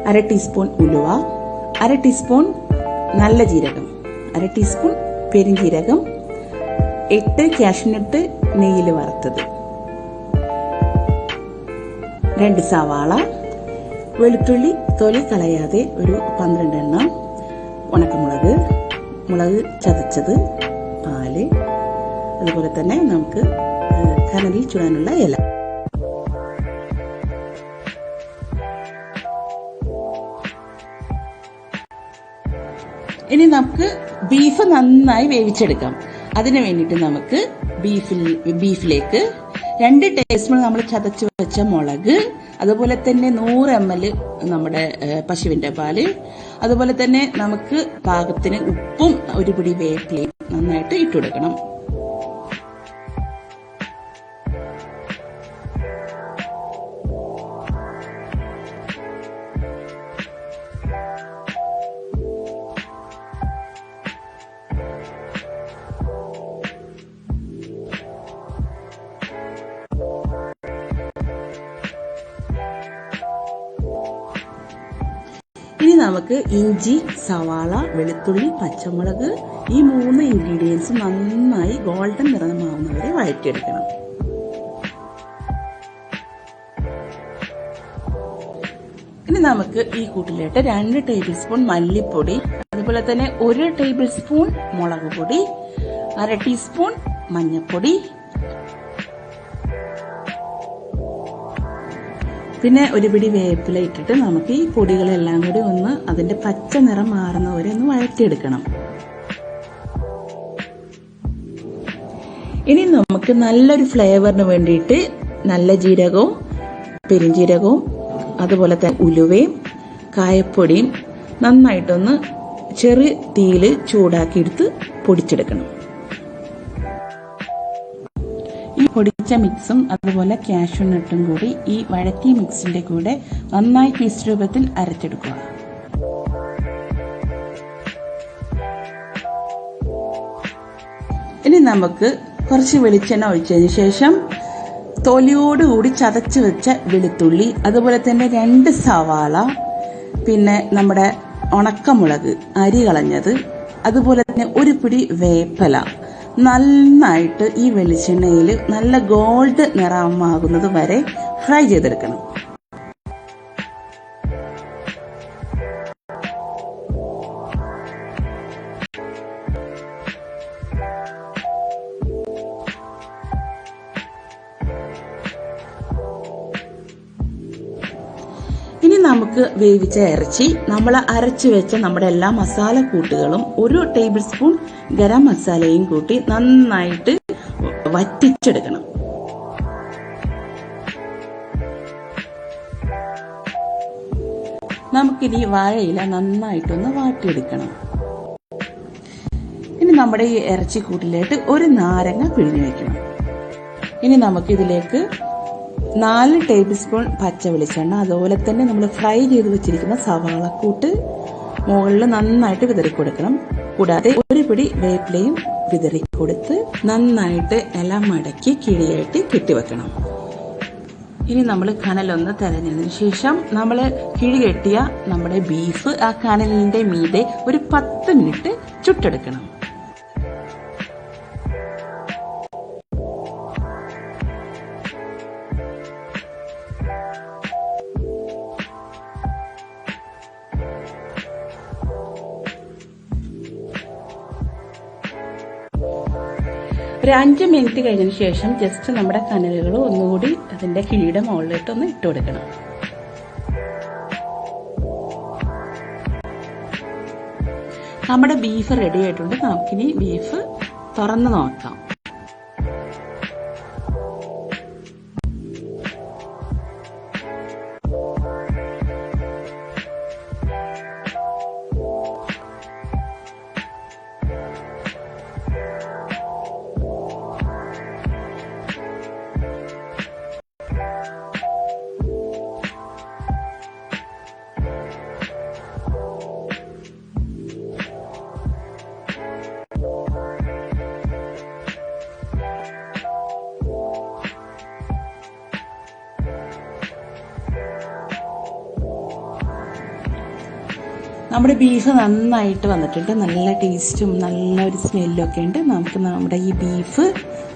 1/2 ടീസ്പൂൺ ഉലുവ, 1/2 ടീസ്പൂൺ നല്ല ജീരകം, 1/2 ടീസ്പൂൺ പെരിഞ്ജീരകം, 8 കാഷ്നട്ട് നെയ്യിൽ വറുത്തത്, 2 സവാള, വെളുത്തുള്ളി തൊലി കളയാതെ ഒരു 12 എണ്ണം, ഉണക്കമുളക്, മുളക് ചതച്ചത്, പാല്, അതുപോലെ തന്നെ നമുക്ക് കനലിൽ ചുടാനുള്ള ഇല. ഇനി നമുക്ക് ബീഫ് നന്നായി വേവിച്ചെടുക്കാം. അതിനു വേണ്ടിയിട്ട് നമുക്ക് ബീഫിലേക്ക് 2 ടീസ്പൂൺ നമ്മൾ ചതച്ച് വെച്ച മുളക്, അതുപോലെ തന്നെ 100 ml നമ്മുടെ പശുവിന്റെ പാല്, അതുപോലെ തന്നെ നമുക്ക് പാകത്തിന് ഉപ്പും 1 പിടി വേപ്പിലയും നന്നായിട്ട് ഇട്ടുകൊടുക്കണം. നമുക്ക് ഇഞ്ചി, സവാള, വെളുത്തുള്ളി, പച്ചമുളക് ഈ 3 ഇൻഗ്രീഡിയൻസ് നന്നായി ഗോൾഡൻ നിറമാവുന്നവരെ വഴറ്റിയെടുക്കണം. ഇനി നമുക്ക് ഈ കൂട്ടിലേക്ക് 2 ടേബിൾ സ്പൂൺ മല്ലിപ്പൊടി, അതുപോലെ തന്നെ 1 ടേബിൾ സ്പൂൺ മുളക് പൊടി, 1/2 ടീസ്പൂൺ മഞ്ഞൾപ്പൊടി, പിന്നെ ഒരു പിടി വേപ്പില ഇട്ടിട്ട് നമുക്ക് ഈ പൊടികളെല്ലാം കൂടി ഒന്ന് അതിന്റെ പച്ച നിറം മാറുന്നവരെ ഒന്ന് വഴറ്റിയെടുക്കണം. ഇനി നമുക്ക് നല്ലൊരു ഫ്ലേവറിന് വേണ്ടിയിട്ട് നല്ല ജീരകവും പെരിഞ്ജീരകവും അതുപോലെ തന്നെ ഉലുവയും കായപ്പൊടിയും നന്നായിട്ടൊന്ന് ചെറിയ തീയിൽ ചൂടാക്കിയെടുത്ത് പൊടിച്ചെടുക്കണം. ഈ പൊടിച്ച മിക്സും അതുപോലെ കാഷ്യൂ നട്ടും കൂടി ഈ വഴറ്റിയ മിക്സിന്റെ കൂടെ നന്നായി പേസ്റ്റ് രൂപത്തിൽ അരച്ചെടുക്കുക. ഇനി നമുക്ക് കുറച്ച് വെളിച്ചെണ്ണ ഒഴിച്ചതിന് ശേഷം തൊലിയോടുകൂടി ചതച്ച് വെച്ച വെളുത്തുള്ളി, അതുപോലെ തന്നെ 2 സവാള, പിന്നെ നമ്മുടെ ഉണക്കമുളക് അരി കളഞ്ഞത്, അതുപോലെ തന്നെ ഒരു പിടി വേപ്പല നന്നായിട്ട് ഈ വെളിച്ചെണ്ണയിൽ നല്ല ഗോൾഡ് നിറമാകുന്നത് വരെ ഫ്രൈ ചെയ്തെടുക്കണം. ഇനി നമുക്ക് വേവിച്ച ഇറച്ചി, നമ്മൾ അരച്ചു വെച്ച നമ്മുടെ എല്ലാ മസാല കൂട്ടുകളും 1 ടേബിൾ സ്പൂൺ ഗരം മസാലയും കൂട്ടി നന്നായിട്ട് വറ്റിച്ചെടുക്കണം. നമുക്കിനി വാഴയില നന്നായിട്ടൊന്ന് വാട്ടിയെടുക്കണം. ഇനി നമ്മുടെ ഈ ഇറച്ചിക്കൂട്ടിലേക്ക് 1 നാരങ്ങ പിഴിഞ്ഞു വെക്കണം. ഇനി നമുക്കിതിലേക്ക് 4 ടേബിൾ സ്പൂൺ പച്ച വെളിച്ചെണ്ണ, അതുപോലെ തന്നെ നമ്മൾ ഫ്രൈ ചെയ്ത് വെച്ചിരിക്കുന്ന സവാളക്കൂട്ട് മുകളിൽ നന്നായിട്ട് വിതറി കൊടുക്കണം. കൂടാതെ 1 പിടി വേപ്പിലയും വിതറി കൊടുത്ത് നന്നായിട്ട് ഇല മടക്കി കിഴിയായിട്ട് കെട്ടിവെക്കണം. ഇനി നമ്മൾ കനലൊന്ന് തെരഞ്ഞതിന് ശേഷം നമ്മൾ കിഴി കെട്ടിയ നമ്മുടെ ബീഫ് ആ കനലിന്റെ മീതെ ഒരു 10 മിനിറ്റ് ചുട്ടെടുക്കണം. ഒരു 5 മിനിറ്റ് കഴിഞ്ഞതിന് ശേഷം ജസ്റ്റ് നമ്മുടെ കനലുകൾ ഒന്നുകൂടി അതിന്റെ കിഴിയുടെ മുകളിലിട്ട് ഒന്ന് ഇട്ട് കൊടുക്കണം. നമ്മുടെ ബീഫ് റെഡി ആയിട്ടുണ്ട്. നമുക്കിനി ബീഫ് തുറന്ന് നോക്കാം. നമ്മുടെ ബീഫ് നന്നായിട്ട് വന്നിട്ടുണ്ട്. നല്ല ടേസ്റ്റും നല്ല ഒരു സ്മെല്ലും ഒക്കെ ഉണ്ട്. നമുക്ക് നമ്മുടെ ഈ ബീഫ്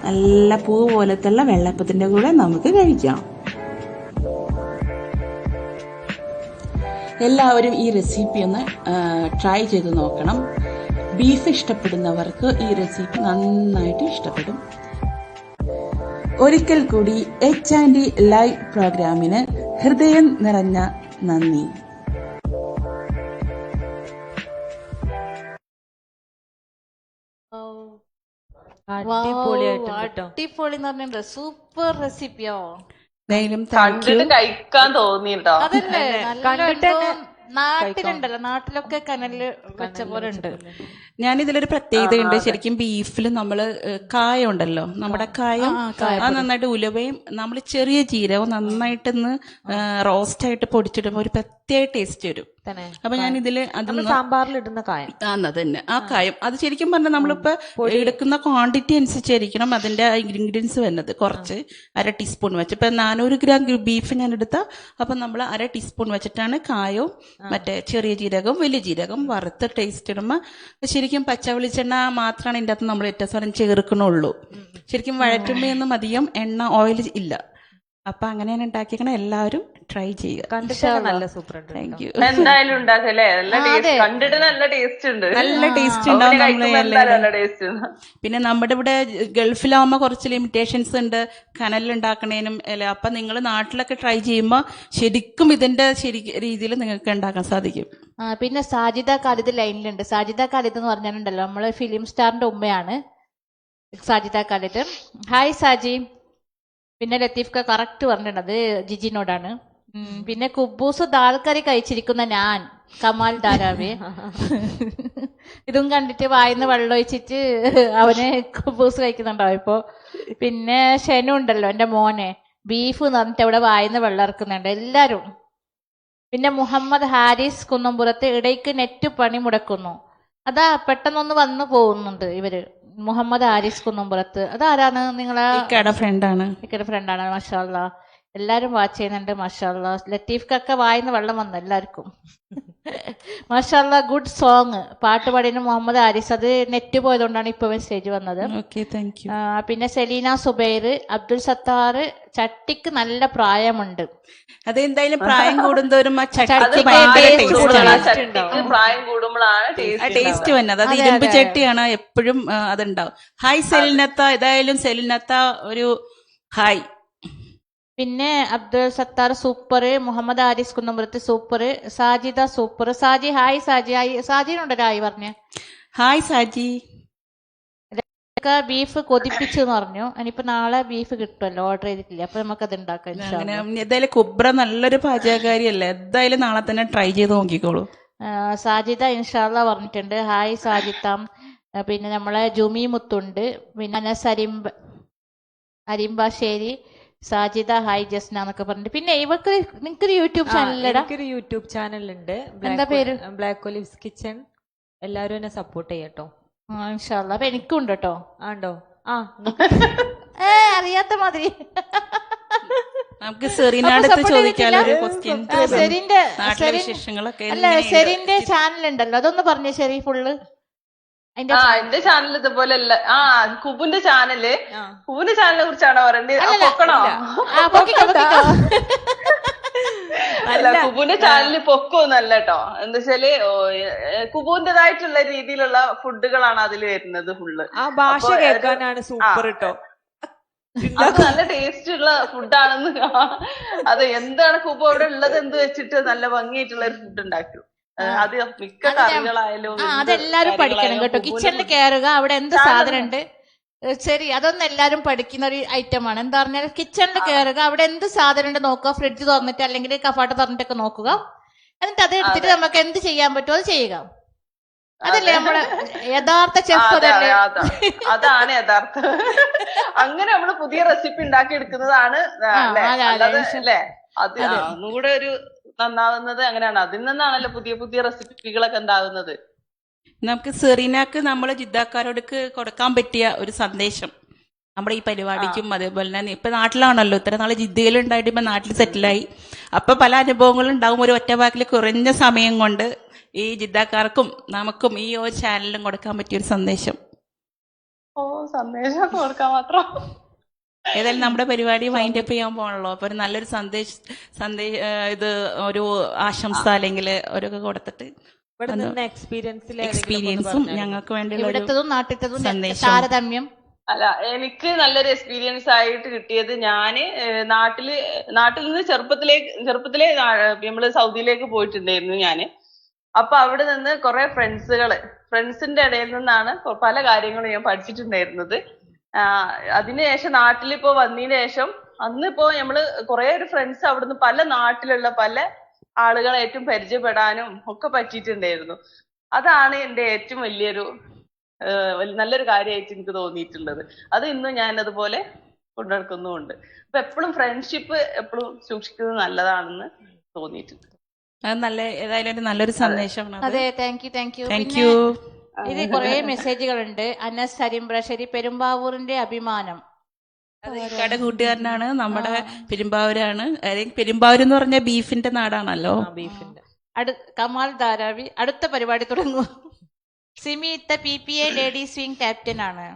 നല്ല പൂ പോലത്തുള്ള വെള്ളപ്പത്തിന്റെ കൂടെ നമുക്ക് കഴിക്കാം. എല്ലാവരും ഈ റെസിപ്പി ഒന്ന് ട്രൈ ചെയ്ത് നോക്കണം. ബീഫ് ഇഷ്ടപ്പെടുന്നവർക്ക് ഈ റെസിപ്പി നന്നായിട്ട് ഇഷ്ടപ്പെടും. ഒരിക്കൽ കൂടി H&D ലൈവ് പ്രോഗ്രാമിന് ഹൃദയം നിറഞ്ഞ നന്ദി. അടിപൊളി എന്ന് പറഞ്ഞിട്ടുണ്ട്. സൂപ്പർ റെസിപ്പിയോ. കണ്ടിട്ട് കഴിക്കാൻ തോന്നിട്ടോ. അതല്ലേ നാട്ടിലുണ്ടല്ലോ, നാട്ടിലൊക്കെ കനലില് വെച്ച പോലെ ഉണ്ട്. ഞാനിതിലൊരു പ്രത്യേകതയുണ്ട്. ശരിക്കും ബീഫിൽ നമ്മള് കായം ഉണ്ടല്ലോ, നമ്മുടെ കായം അത് നന്നായിട്ട് ഉലുവയും നമ്മൾ ചെറിയ ജീരകവും നന്നായിട്ടൊന്ന് റോസ്റ്റായിട്ട് പൊടിച്ചിടുമ്പോൾ ഒരു പ്രത്യേക ടേസ്റ്റ് വരും. അപ്പൊ ഞാൻ ഇതില് സാമ്പാറിലിടുന്ന കായം തന്നെ ആ കായം അത് ശരിക്കും പറഞ്ഞാൽ നമ്മളിപ്പോ എടുക്കുന്ന ക്വാണ്ടിറ്റി അനുസരിച്ചായിരിക്കണം അതിന്റെ ഇൻഗ്രീഡിയൻസ് വരുന്നത്. കുറച്ച് 1/2 ടീസ്പൂൺ വെച്ച് ഇപ്പൊ 400 ഗ്രാം ബീഫ് ഞാൻ എടുത്ത അപ്പൊ നമ്മൾ 1/2 ടീസ്പൂൺ വെച്ചിട്ടാണ് കായവും മറ്റേ ചെറിയ ജീരകം വലിയ ജീരകം വറുത്ത് ടേസ്റ്റ് ഇടുമ്പോൾ ശരിക്കും പച്ച വെളിച്ചെണ്ണ മാത്രമാണ് ഇതിൻ്റെ അകത്ത് നമ്മൾ ഏറ്റവും സാധനം ചേർക്കണുള്ളൂ. ശരിക്കും വഴറ്റുമ്പോഴൊന്നും അധികം എണ്ണ ഓയിൽ ഇല്ല. അപ്പൊ അങ്ങനെയാണ് ഉണ്ടാക്കിയേക്കണ. എല്ലാവരും ട്രൈ ചെയ്യുക. കണ്ടിട്ട് നല്ല സൂപ്പർ. Thank you. എന്തായാലും ഉണ്ടാക്കല്ലേ, നല്ല ടേസ്റ്റ്, കണ്ടിട്ട് നല്ല ടേസ്റ്റ് ഉണ്ട്, നല്ല ടേസ്റ്റ് ഉണ്ടാവും. നല്ല ടേസ്റ്റ്. പിന്നെ നമ്മുടെ ഇവിടെ ഗൾഫിലാവുമ്പോ കുറച്ച് ലിമിറ്റേഷൻസ് ഉണ്ട് കനലിലുണ്ടാക്കണേനും അല്ലെ. അപ്പൊ നിങ്ങൾ നാട്ടിലൊക്കെ ട്രൈ ചെയ്യുമ്പോൾ ശരിക്കും ഇതിന്റെ രീതിയിൽ നിങ്ങൾക്ക് ഉണ്ടാക്കാൻ സാധിക്കും. പിന്നെ സാജിദ ഖാലിദ് ലൈനിലുണ്ട്. സാജിദ ഖാലിദ് എന്ന് പറഞ്ഞാലുണ്ടല്ലോ, നമ്മള് ഫിലിം സ്റ്റാറിന്റെ ഉമ്മയാണ് സാജിദ ഖാലിദ്. ഹായ് സാജി. പിന്നെ ലത്തീഫ്ക കറക്റ്റ് പറഞ്ഞിട്ടത് ജിജിനോടാണ്. പിന്നെ കുബൂസ് ദാൽ കറി കഴിച്ചിരിക്കുന്ന ഞാൻ കമാൽ ധാരാവേ. ഇതും കണ്ടിട്ട് വായിന്ന് വെള്ളം ഒഴിച്ചിട്ട് അവന് കുബൂസ് കഴിക്കുന്നുണ്ടാവും ഇപ്പൊ. പിന്നെ ഷെനു ഉണ്ടല്ലോ എന്റെ മോനെ, ബീഫ് എന്ന് പറഞ്ഞിട്ട് അവിടെ വായിന്ന് വെള്ളം ഇറക്കുന്നുണ്ട് എല്ലാരും. പിന്നെ മുഹമ്മദ് ഹാരിസ് കുന്നംപുറത്ത് ഇടയ്ക്ക് നെറ്റ് പണി മുടക്കുന്നു. അതാ പെട്ടെന്നൊന്ന് വന്നു പോകുന്നുണ്ട് ഇവര്. മുഹമ്മദ് ഹാരിസ് കുന്നംപുറത്ത്, അതാരാണ്? നിങ്ങളെ ഫ്രണ്ടാണ്. മാഷാ അല്ലാ. എല്ലാരും വാച്ച് ചെയ്യുന്നുണ്ട് മാഷാ അല്ലാ. ലത്തീഫ് കക്ക വായിന്ന് വെള്ളം വന്നു എല്ലാവർക്കും. മാഷാ അല്ലാ. Good song. പാട്ട് പാടിയ മുഹമ്മദ് ഹാരിസ്. അത് നെറ്റ് പോയതുകൊണ്ടാണ് ഇപ്പൊ സ്റ്റേജ് വന്നത്. പിന്നെ സെലീന സുബൈർ, അബ്ദുൽ സത്താർ. ചട്ടിക്ക് നല്ല പ്രായമുണ്ട്. അതെന്തായാലും പ്രായം കൂടുന്തോറും പ്രായം കൂടുമ്പോഴാണ് ടേസ്റ്റ് വന്നത്. അത് ഇരുമ്പ് ചട്ടിയാണ് എപ്പോഴും അതുണ്ടാവും. ഹായ് സെലിനത്ത. ഏതായാലും സെലിനത്ത ഒരു ഹായ്. പിന്നെ Abdul Sathar super. Muhammad Haris Kunnampurath super. Sajida super. Saji hi. Saji സാജിനുണ്ടല്ലോ ഹായ് പറഞ്ഞ. ഹായ് സാജി. ബീഫ് കൊതിപ്പിച്ചു എന്ന് പറഞ്ഞു. ഇനിയിപ്പോ നാളെ ബീഫ് കിട്ടുമല്ലോ, ഓർഡർ ചെയ്തിട്ടില്ല. അപ്പൊ നമുക്കത് ഉണ്ടാക്കാം. എന്തായാലും കുബ്ര നല്ലൊരു പാചകക്കാരിയല്ലേ, എന്തായാലും നാളെ തന്നെ ട്രൈ ചെയ്ത് നോക്കിക്കോളൂ. സാജിദ ഇൻഷാല്ല പറഞ്ഞിട്ടുണ്ട്. ഹായ് സാജിത്താം. പിന്നെ നമ്മളെ ജുമി മുത്തുണ്ട്. പിന്നെ അനസ് അരിമ്പാശ്ശേരി. സാജിദ ഹായ് ജസ്ന എന്നൊക്കെ പറഞ്ഞിട്ട്. പിന്നെ ഇവർക്ക് നിങ്ങൾക്കൊരു യൂട്യൂബ് ചാനലിലടാ? എനിക്കൊരു യൂട്യൂബ് ചാനലുണ്ട്. എന്താ പേര്? Black olives kitchen. എല്ലാരും എന്നെ സപ്പോർട്ട് ചെയ്യട്ടോ. ഇൻഷാല്ലാ. അപ്പൊ എനിക്കും ഉണ്ട് കേട്ടോ. ആണ്ടോ? അറിയാത്ത മാതിരി. നമുക്ക് സെറീനടുത്ത് ചോദിക്കാലോ ഒരു ക്വസ്റ്റ്യൻ. സെറിന്റെ ചാനൽ ഉണ്ടല്ലോ, അതൊന്ന് പറഞ്ഞേ ശരി ഫുള്ള്. എന്റെ ചാനൽ ഇതുപോലെ കുബുന്റെ ചാനലിനെ കുറിച്ചാണോ പറയണ്ടത്? അല്ല, കുബുന്റെ ചാനലിൽ പൊക്കമൊന്നല്ല കേട്ടോ. എന്താ വെച്ചാല് കുബുന്റേതായിട്ടുള്ള രീതിയിലുള്ള ഫുഡുകളാണ് അതിൽ വരുന്നത് ഫുള്ള്. ഭാഷ കേൾക്കാനാണ് സൂപ്പർ കേട്ടോ. അത് നല്ല ടേസ്റ്റ് ഉള്ള ഫുഡാണെന്ന്. അത് എന്താണ് കുബു അവിടെ ഉള്ളത് എന്ത് വെച്ചിട്ട് നല്ല ഭംഗിയായിട്ടുള്ള ഒരു ഫുഡ് ഉണ്ടാക്കും. അത് മിക്ക കറികളായാലും അതെല്ലാരും പഠിക്കണം കേട്ടോ. കിച്ചണിൽ കയറുക, അവിടെ എന്ത് സാധനം ഉണ്ട് ശരി, അതൊന്നും എല്ലാരും പഠിക്കുന്ന ഒരു ഐറ്റമാണ്. എന്താ പറഞ്ഞാൽ കിച്ചണിൽ കയറുക, അവിടെ എന്ത് സാധനം ഉണ്ട് നോക്കുക, ഫ്രിഡ്ജ് തുറന്നിട്ട് അല്ലെങ്കിൽ കഫാട്ട് തുറന്നിട്ടൊക്കെ നോക്കുക. എന്നിട്ട് അത് എടുത്തിട്ട് നമുക്ക് എന്ത് ചെയ്യാൻ പറ്റുമോ അത് ചെയ്യുക. അതല്ലേ നമ്മളെ യഥാർത്ഥ ചെഫ്. അതാണ് യഥാർത്ഥ. അങ്ങനെ നമ്മള് പുതിയ റെസിപ്പി ഉണ്ടാക്കി എടുക്കുന്നതാണ് അല്ലേ? അത് ഒന്നുകൂടെ ഒരു നന്നാവുന്നത് അങ്ങനെയാണ്. അതിൽ നിന്നാണല്ലോ പുതിയ പുതിയ റെസിപ്പികളൊക്കെ ഉണ്ടാവുന്നത്. നമുക്ക് സെറീനക്ക് നമ്മൾ ജിദ്ദക്കാരോടൊക്കെ കൊടുക്കാൻ പറ്റിയ ഒരു സന്ദേശം നമ്മുടെ ഈ പരിപാടിക്കും, അതേപോലെ തന്നെ ഇപ്പൊ നാട്ടിലാണല്ലോ, ഇത്ര നാളെ ജിദ്ദയിലുണ്ടായിട്ട് ഇപ്പൊ നാട്ടിൽ സെറ്റിലായി. അപ്പൊ പല അനുഭവങ്ങളും ഉണ്ടാവും. ഒരു ഒറ്റവാക്കിൽ കുറഞ്ഞ സമയം കൊണ്ട് ഈ ജിദ്ദക്കാർക്കും നമുക്കും ഈ ഒരു ചാനലിലും കൊടുക്കാൻ പറ്റിയ ഒരു സന്ദേശം. സന്ദേശം കൊടുക്കാൻ മാത്രം. ഏതായാലും നമ്മുടെ പരിപാടി വൈൻഡ് അപ്പ് ചെയ്യാൻ പോകണല്ലോ. അപ്പൊ ഒരു നല്ലൊരു ഇത് ഒരു ആശംസ അല്ലെങ്കിൽ ഓരോക്കെ കൊടുത്തിട്ട് എക്സ്പീരിയൻസും ഞങ്ങൾക്ക് വേണ്ടിയുള്ള താരതമ്യം. അല്ല, എനിക്ക് നല്ലൊരു എക്സ്പീരിയൻസ് ആയിട്ട് കിട്ടിയത്, ഞാന് നാട്ടിൽ നിന്ന് ചെറുപ്പത്തിലേ നമ്മള് സൗദിയിലേക്ക് പോയിട്ടുണ്ടായിരുന്നു ഞാന്. അപ്പൊ അവിടെ നിന്ന് കുറെ ഫ്രണ്ട്സിന്റെ ഇടയിൽ നിന്നാണ് പല കാര്യങ്ങളും ഞാൻ പഠിച്ചിട്ടുണ്ടായിരുന്നത്. അതിനുശേഷം നാട്ടിലിപ്പോ വന്നതിന് ശേഷം അന്നിപ്പോ നമ്മള് കുറെ ഒരു ഫ്രണ്ട്സ് അവിടുന്ന് പല നാട്ടിലുള്ള പല ആളുകളായിട്ടും പരിചയപ്പെടാനും ഒക്കെ പറ്റിയിട്ടുണ്ടായിരുന്നു. അതാണ് എന്റെ ഏറ്റവും വലിയൊരു നല്ലൊരു കാര്യമായിട്ട് എനിക്ക് തോന്നിയിട്ടുള്ളത്. അത് ഇന്നും ഞാൻ അതുപോലെ കൊണ്ടുനടക്കുന്നുമുണ്ട്. അപ്പൊ എപ്പോഴും ഫ്രണ്ട്ഷിപ്പ് എപ്പോഴും സൂക്ഷിക്കുന്നത് നല്ലതാണെന്ന് തോന്നിയിട്ടുണ്ട്. അത് ഏതായാലും നല്ലൊരു സന്ദേശമാണ്. അതെ, താങ്ക് യു. ഇത് കുറെ മെസ്സേജുകളുണ്ട്. അനസ് അരിമ്പ്രശ്ശേരി, പെരുമ്പാവൂരിന്റെ അഭിമാനം. ഇക്കടെ കൂട്ടുകാരനാണ്, നമ്മുടെ പെരുമ്പാവൂരാണ്. പെരുമ്പാവൂർ എന്ന് പറഞ്ഞാൽ ബീഫിന്റെ നാടാണല്ലോ. കമാൽ ധാരാവി അടുത്ത പരിപാടി തുടങ്ങും. സിമി ഇത്ത PPA ലേഡീസ് വിങ് ക്യാപ്റ്റൻ ആണ്.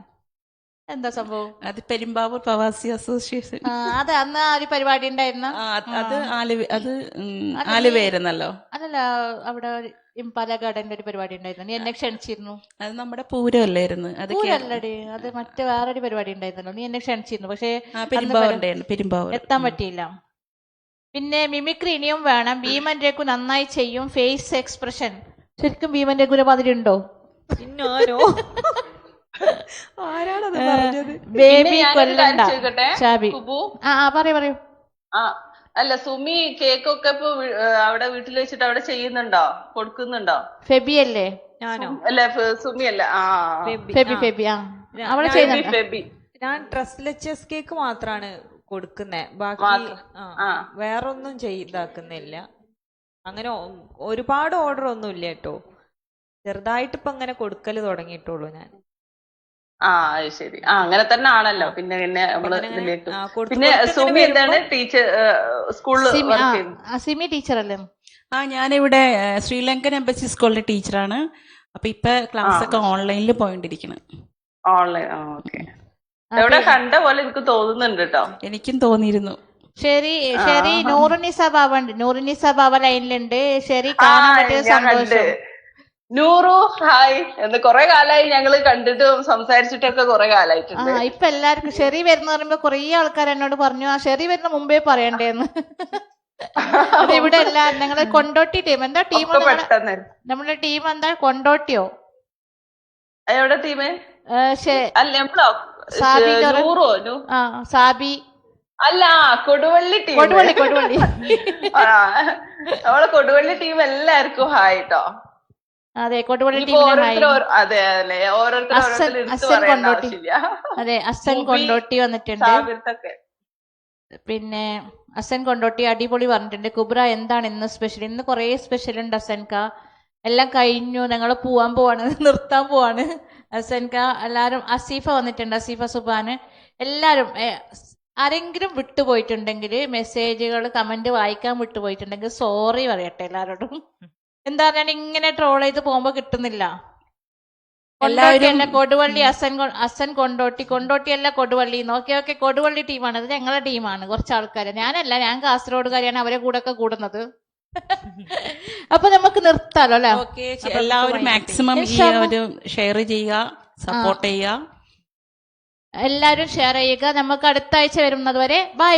എന്താ സംഭവം? അത് പെരുമ്പാവൂർ പ്രവാസി അസോസിയേഷൻ. അതെ, അന്ന് ആ ഒരു പരിപാടി ഉണ്ടായിരുന്ന അത് ആലുവയായിരുന്നല്ലോ. അതല്ല, അവിടെ ഇംപാല ഗാർഡന്റെ ഒരു പരിപാടി ഉണ്ടായിരുന്നു. നീ എന്നെ ക്ഷണിച്ചിരുന്നു. അത് നമ്മുടെ പൂരമല്ലായിരുന്നു. പൂരല്ലടി, അത് മറ്റേ വേറൊരു പരിപാടി ഉണ്ടായിരുന്നല്ലോ. നീ എന്നെ ക്ഷണിച്ചിരുന്നു, പക്ഷെ പെരുമ്പാവൂർ എത്താൻ പറ്റിയില്ല. പിന്നെ മിമിക്രി ഇനിയും വേണം. ഭീമൻ രഘു നന്നായി ചെയ്യും. ഫേസ് എക്സ്പ്രഷൻ ശരിക്കും ഭീമൻ രഘുവിനെ മാതിരി ഉണ്ടോ? ആരാണത് പറഞ്ഞത്? ബേബി കൊല്ലണ്ട ഷാബി. പറയൂ. അല്ല, സുമി കേക്കൊക്കെ ഇപ്പൊ അവിടെ വീട്ടിൽ വെച്ചിട്ട് അവിടെ ചെയ്യുന്നുണ്ടോ, കൊടുക്കുന്നുണ്ടോ? ഫെബി അല്ലേ? ഞാനോ? അല്ല, സുമി അല്ല, ഫെബി അവിടെ ചെയ്യുന്നുണ്ട്. ഫെബി. ഞാൻ ട്രസ്റ്റ്ലെസ് കേക്ക് മാത്രാണ് കൊടുക്കുന്നേ, ബാക്കി വേറൊന്നും ഇതാക്കുന്നില്ല. അങ്ങനെ ഒരുപാട് ഓർഡർ ഒന്നും ഇല്ല കേട്ടോ. ചെറുതായിട്ട് ഇപ്പൊ അങ്ങനെ കൊടുക്കല് തുടങ്ങിയിട്ടുള്ളൂ ഞാൻ. ശരി. അങ്ങനെ തന്നെ ആണല്ലോ. പിന്നെ നമ്മള് ഇതിലേക്ക് പിന്നെ സുമി എന്താണ് ടീച്ചർ സ്കൂളിൽ സിമി ടീച്ചർ അല്ലേ? ഞാനിവിടെ ശ്രീലങ്കൻ എംബസി സ്കൂളിലെ ടീച്ചറാണ്. അപ്പൊ ഇപ്പൊ ക്ലാസ് ഒക്കെ ഓൺലൈനിൽ പോയിട്ടിരിക്കണം. ഓൺലൈൻ. ഓക്കെ. എവിടെ കണ്ട പോലെ എനിക്ക് തോന്നുന്നുണ്ട് കേട്ടോ. എനിക്കും തോന്നിയിരുന്നു. ശരി. നൂറുനിസ ബാബ ഉണ്ട്. നൂറുനിസ ബാബ ലൈനിലുണ്ട്. ശരി, കാണാൻ പറ്റിയ സന്തോഷം. നൂറു ഹായ്. എന്ന് കൊറേ കാലമായി ഞങ്ങള് കണ്ടിട്ടും സംസാരിച്ചിട്ടൊക്കെ കൊറേ കാലായിട്ടുണ്ട്. ഇപ്പൊ എല്ലാവർക്കും ഷെറി വരുന്ന പറയുമ്പോ കൊറേ ആൾക്കാർ എന്നോട് പറഞ്ഞു, ആ ഷെറി വരുന്ന മുമ്പേ പറയണ്ടേന്ന്. അത് ഇവിടെ അല്ല, ഞങ്ങളെ കൊണ്ടോട്ടി ടീം. എന്താ ടീം? നമ്മുടെ ടീം എന്താ? കൊണ്ടോട്ടിയോ? എവിടെ ടീം? സാബി അല്ല, കൊടുവള്ളി ടീം. കൊടുവള്ളി നമ്മളെ കൊടുവള്ളി ടീം എല്ലാവർക്കും ഹായ് കേട്ടോ. അതെ, കൊടുവള്ളി ടീം. അതെ, അസൻ കൊണ്ടോട്ടി വന്നിട്ടുണ്ട്. പിന്നെ അസൻ കൊണ്ടോട്ടി അടിപൊളി പറഞ്ഞിട്ടുണ്ട്. കുബ്ര എന്താണ് ഇന്ന് സ്പെഷ്യൽ? ഇന്ന് കുറേ സ്പെഷ്യൽ ഉണ്ട് അസൻക. എല്ലാം കഴിഞ്ഞു, ഞങ്ങൾ പോവാണ്, നിർത്താൻ പോവാണ്. അസൻക എല്ലാരും. അസീഫ വന്നിട്ടുണ്ട്, അസീഫ സുബാന്. എല്ലാരും ആരെങ്കിലും വിട്ടുപോയിട്ടുണ്ടെങ്കിൽ, മെസ്സേജുകൾ കമന്റ് വായിക്കാൻ വിട്ടുപോയിട്ടുണ്ടെങ്കിൽ സോറി പറയട്ടെ എല്ലാരോടും. എന്താ പറഞ്ഞാൽ ഇങ്ങനെ ട്രോൾ ചെയ്ത് പോകുമ്പോ കിട്ടുന്നില്ല. കൊടുവള്ളി അസൻ കൊണ്ടോട്ടി അല്ല കൊടുവള്ളി. ഓക്കെ, കൊടുവള്ളി ടീമാണ്. അത് ഞങ്ങളുടെ ടീമാണ്. കുറച്ച് ആൾക്കാര്. ഞാനല്ല, ഞാൻ കാസർഗോഡുകാരിയാണ്. അവരെ കൂടെ ഒക്കെ കൂടുന്നത്. അപ്പൊ നമുക്ക് നിർത്താലോ അല്ലെ? എല്ലാവരും മാക്സിമം ഷെയർ ചെയ്യുക, സപ്പോർട്ട് ചെയ്യുക. എല്ലാരും ഷെയർ ചെയ്യുക. നമുക്ക് അടുത്ത ആഴ്ച വരുന്നത് വരെ ബൈ.